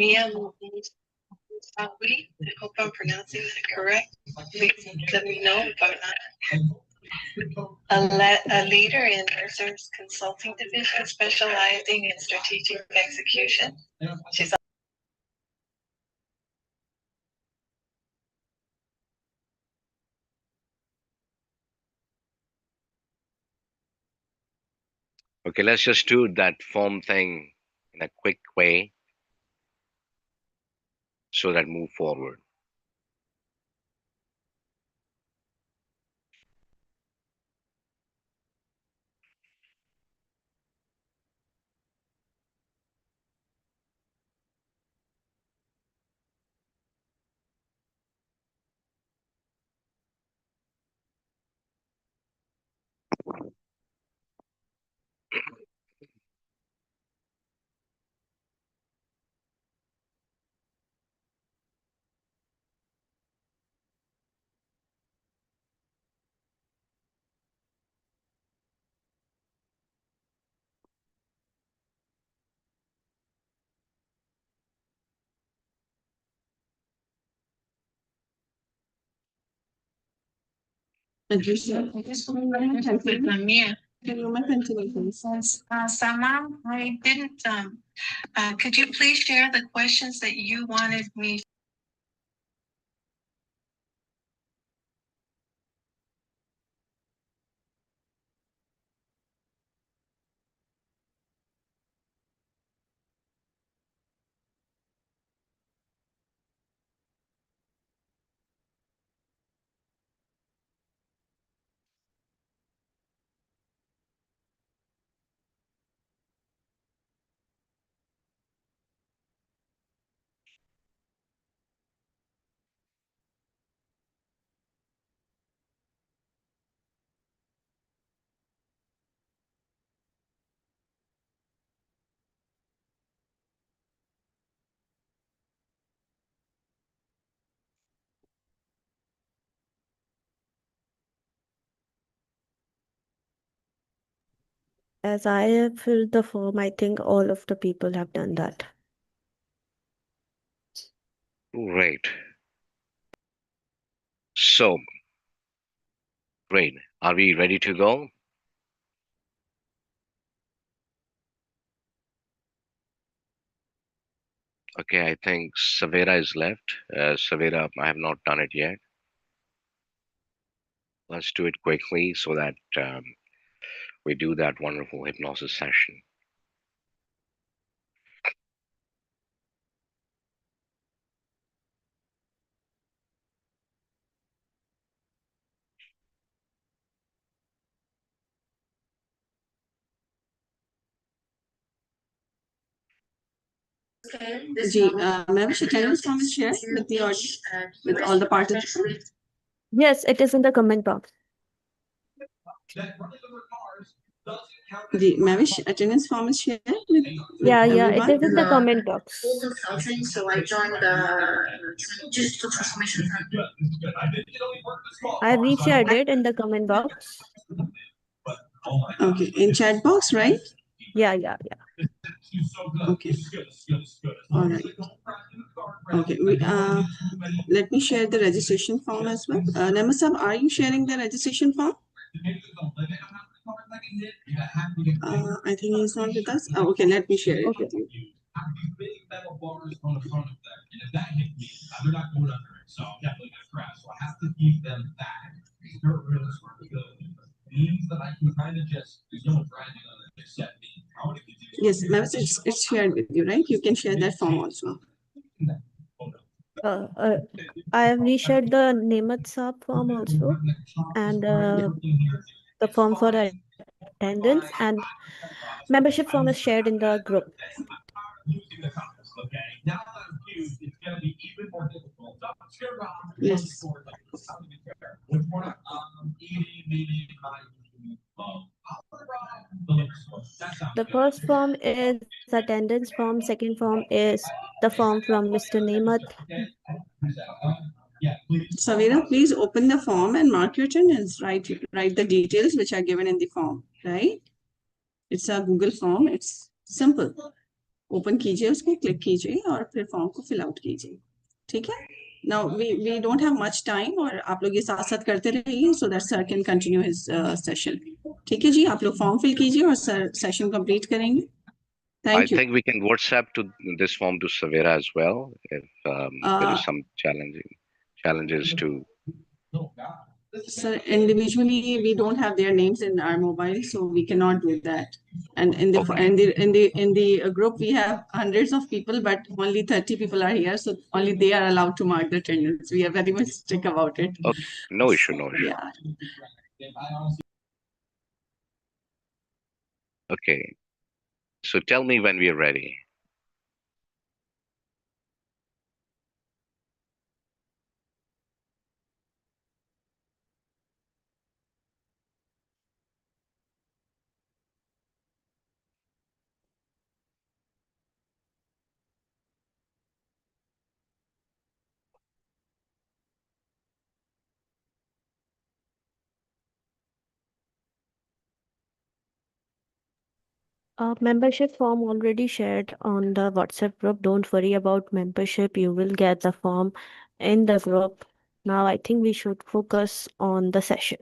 Mia. I hope I'm pronouncing that correct. Please let me know if I'm not. A leader in Mercer's consulting division, specializing in strategic execution. She's Okay, let's just do that form thing in a quick way so that move forward. Mia. Can you continue, please? Samam, I didn't. Could you please share the questions that you wanted me? As I have filled the form, I think all of the people have done that. Right. So, great. Are we ready to go? Okay, I think Savera is left. Savera, I have not done it yet. Let's do it quickly so that we do that wonderful hypnosis session. जी, ma'am, attendance form is shared with the with all the participants. Yes, it is in the comment box. जी, ma'am, attendance form is shared with Yeah, it everyone. is in the comment box. So I joined the digital transformation. I reshared it in the comment box. Okay, in chat box, right? Yeah. Okay. All right. Okay. Let me share the registration form as well. Namasab, are you sharing the registration form? I think he's not with us. Oh, okay, let me share it with you. Yes, ma'am, it's shared with you, right? You can share that form also. I have reshared the Nemat Saab form also, and the form for attendance, and Membership form is shared in the group. Yes. The first form is attendance form. Second form is the form from Mr. Nemat. Savira, please open the form and mark your attendance. Write the details which are given in the form, right? It's a Google form. It's simple. Open कीजिए उसको click कीजिए और फिर form को fill out कीजिए ठीक है now we don't have much time और आप लोग ये साथ साथ करते रहिए so that sir can continue his session ठीक है जी आप लोग फॉर्म फिल कीजिए और सर सेशन कंप्लीट करेंगे I thank you think we can WhatsApp to this form to Savera as well if there is some challenges to. Sir, individually we don't have their names in our mobile, so we cannot do that. And in the Okay. in the group we have hundreds of people, but only 30 people are here, so only they are allowed to mark the attendance. We are very much strict about it. Okay, no issue, no issue. Yeah. Okay, so tell me when we are ready. Membership form already shared on the WhatsApp group. Don't worry about membership. You will get the form in the group. Now I think we should focus on the session.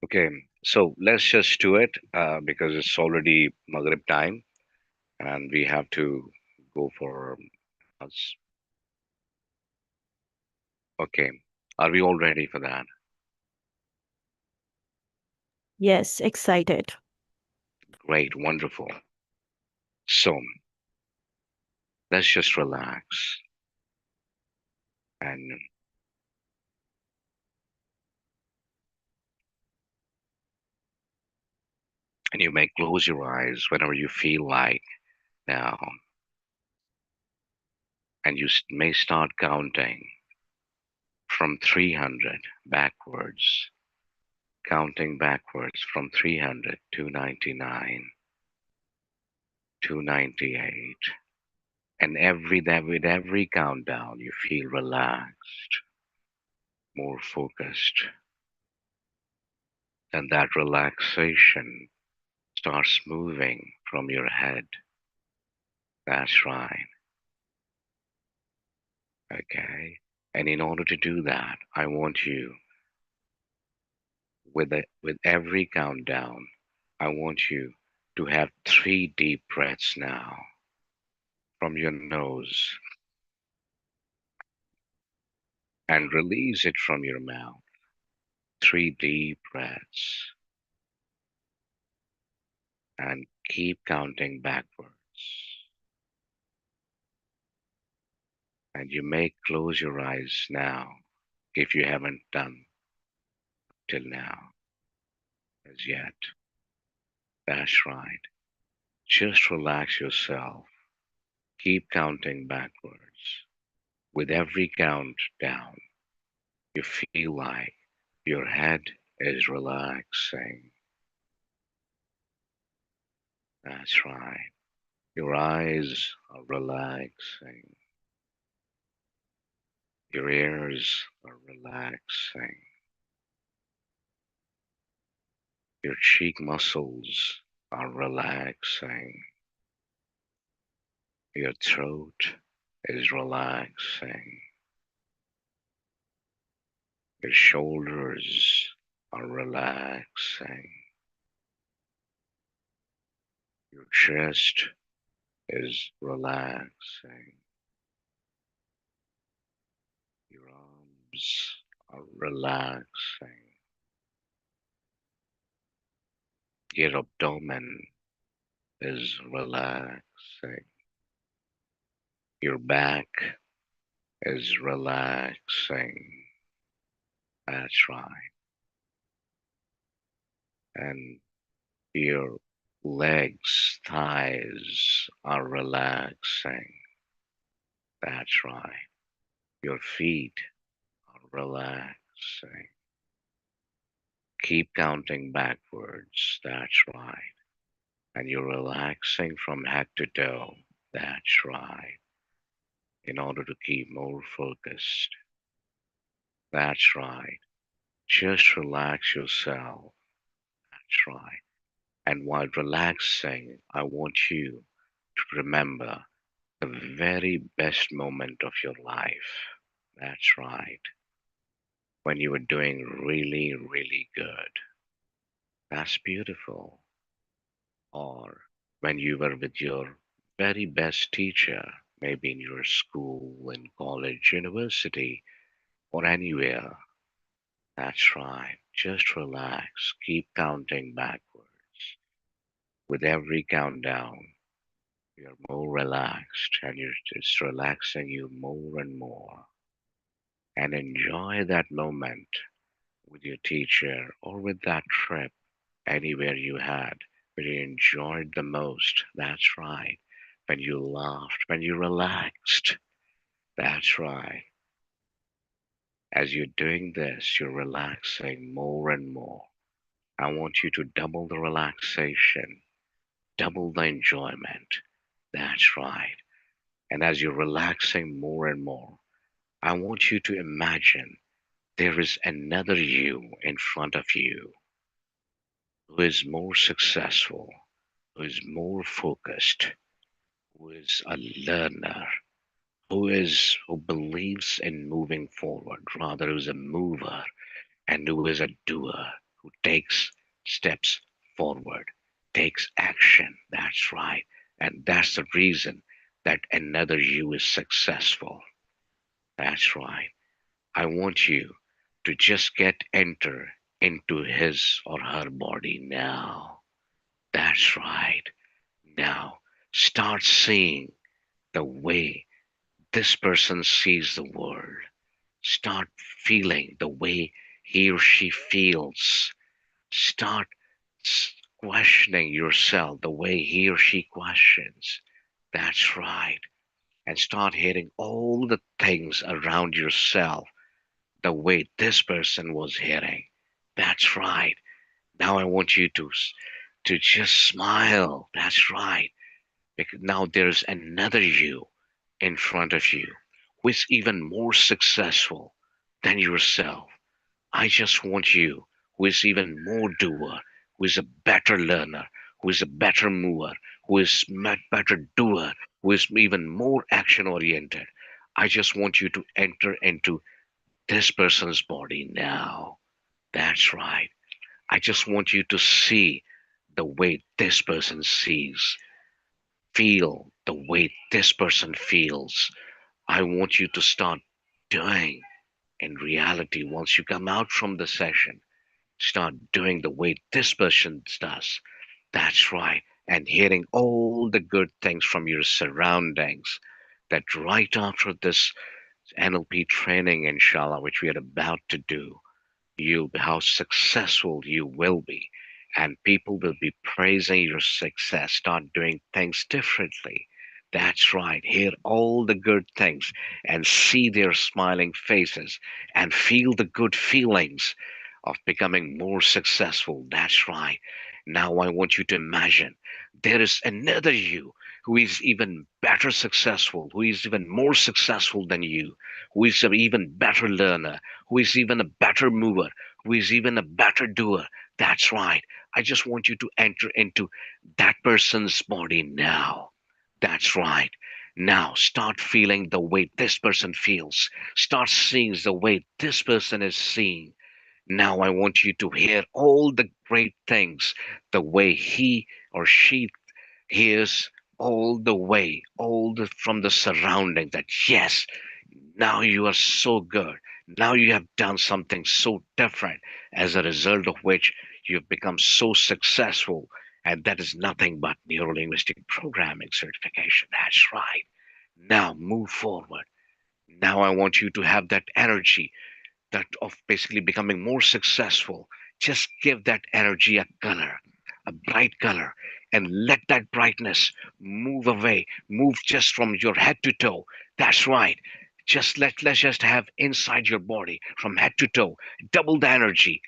Okay, so let's just do it because it's already Maghrib time and we have to go for us. Okay, are we all ready for that? Yes, excited. Great, wonderful. So let's just relax and you may close your eyes whenever you feel like now, and you may start counting from 300 backwards, counting backwards from 300, 299, 298. And with every countdown, you feel relaxed, more focused. And that relaxation starts moving from your head. That's right. Okay. And in order to do that, I want you, with every countdown, I want you to have 3 deep breaths now from your nose and release it from your mouth. 3 deep breaths and keep counting backwards. And you may close your eyes now if you haven't done till now as yet. That's right. Just relax yourself. Keep counting backwards. With every count down, you feel like your head is relaxing. That's right. Your eyes are relaxing. Your ears are relaxing. Your cheek muscles are relaxing. Your throat is relaxing. Your shoulders are relaxing. Your chest is relaxing. Your arms are relaxing. Your abdomen is relaxing. Your back is relaxing. That's right. And your legs, thighs are relaxing. That's right. Your feet are relaxing. Keep counting backwards. That's right. And you're relaxing from head to toe. That's right. In order to keep more focused. That's right. Just relax yourself. That's right. And while relaxing, I want you to remember the very best moment of your life. That's right. When you were doing really, really good. That's beautiful. Or when you were with your very best teacher, maybe in your school, in college, university, or anywhere. That's right. Just relax. Keep counting backwards. With every countdown, you're more relaxed and it's relaxing you more and more. And enjoy that moment with your teacher or with that trip anywhere you had where you enjoyed the most. That's right. When you laughed, when you relaxed. That's right. As you're doing this, you're relaxing more and more. I want you to double the relaxation, double the enjoyment. That's right. And as you're relaxing more and more, I want you to imagine there is another you in front of you who is more successful, who is more focused, who is a learner, who believes in moving forward, rather who's a mover and who is a doer, who takes steps forward, takes action. That's right. And that's the reason that another you is successful. That's right. I want you to just enter into his or her body now. That's right. Now start seeing the way this person sees the world. Start feeling the way he or she feels. Start questioning yourself the way he or she questions. That's right. And start hearing all the things around yourself the way this person was hearing. That's right. Now I want you to just smile. That's right. Because now there's another you in front of you who is even more successful than yourself. I just want you who is even more doer, who is a better learner, who is a better mover, who is much better doer, who is even more action oriented. I just want you to enter into this person's body now. That's right. I just want you to see the way this person sees, feel the way this person feels. I want you to start doing in reality once you come out from the session. Start doing the way this person does. That's right. And hearing all the good things from your surroundings. That right after this NLP training, inshallah, which we are about to do, how successful you will be. And people will be praising your success. Start doing things differently. That's right. Hear all the good things and see their smiling faces and feel the good feelings of becoming more successful. That's right. Now I want you to imagine there is another you who is even better successful, who is even more successful than you, who is an even better learner, who is even a better mover, who is even a better doer. That's right. I just want you to enter into that person's body now. That's right. Now start feeling the way this person feels. Start seeing the way this person is seeing. Now I want you to hear all the great things, the way he or she hears all the way, from the surrounding that yes, now you are so good. Now you have done something so different, as a result of which you've become so successful. And that is nothing but neurolinguistic programming certification. That's right. Now move forward. Now I want you to have that energy that of basically becoming more successful. Just give that energy a color, a bright color, and let that brightness move away, move just from your head to toe. That's right. Let's just have inside your body from head to toe, double the energy.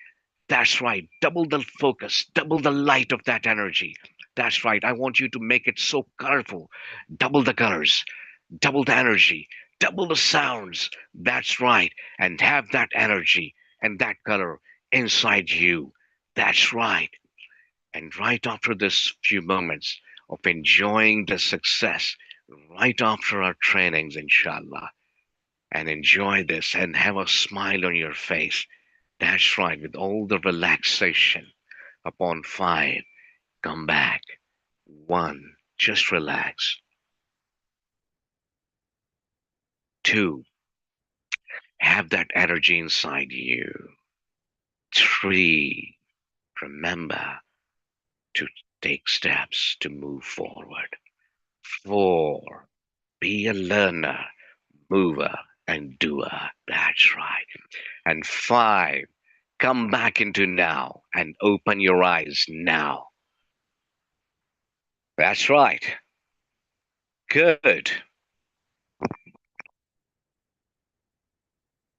That's right. Double the focus, double the light of that energy. That's right. I want you to make it so colorful. Double the colors, double the energy, double the sounds. That's right. And have that energy and that color inside you. That's right. And right after this few moments of enjoying the success, right after our trainings, inshallah, and enjoy this and have a smile on your face. That's right, with all the relaxation. Upon 5, come back. 1, just relax. 2, have that energy inside you. 3, remember to take steps to move forward. 4, be a learner, mover, and doer. That's right. And 5, come back into now and open your eyes now. That's right. Good.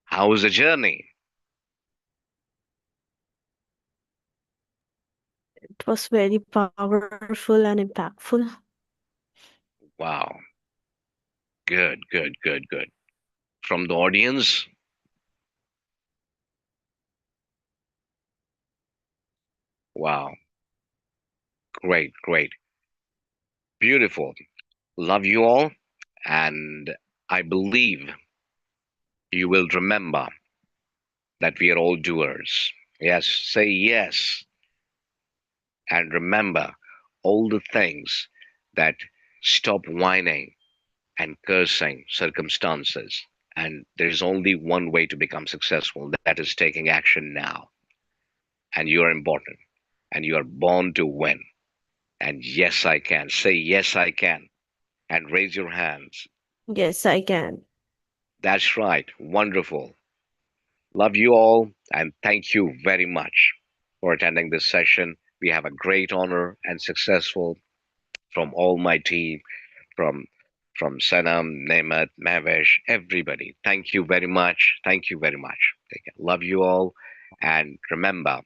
How was the journey? It was very powerful and impactful. Wow. Good, good, good, good. From the audience? Wow. Great, great. Beautiful. Love you all. And I believe you will remember that we are all doers. Yes, say yes. And remember all the things that stop whining and cursing circumstances. And there's only one way to become successful, that is taking action now. And you are important. And you are born to win. And yes, I can. Say yes, I can. And raise your hands. Yes, I can. That's right. Wonderful. Love you all. And thank you very much for attending this session. We have a great honor and successful from all my team, from Sanam, Nemat, Mavesh, everybody. Thank you very much. Thank you very much. Take care. Love you all. And remember,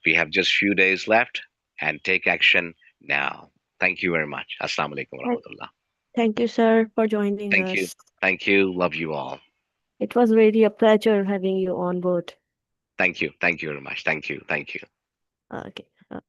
we have just few days left and take action now. Thank you very much. Assalamu alaikum wa Thank rahmatullah. thank you, sir, for joining Thank you. us. Thank you. Love you all. It was really a pleasure having you on board. Thank you. Thank you very much. Thank you. Thank you. Okay. Okay.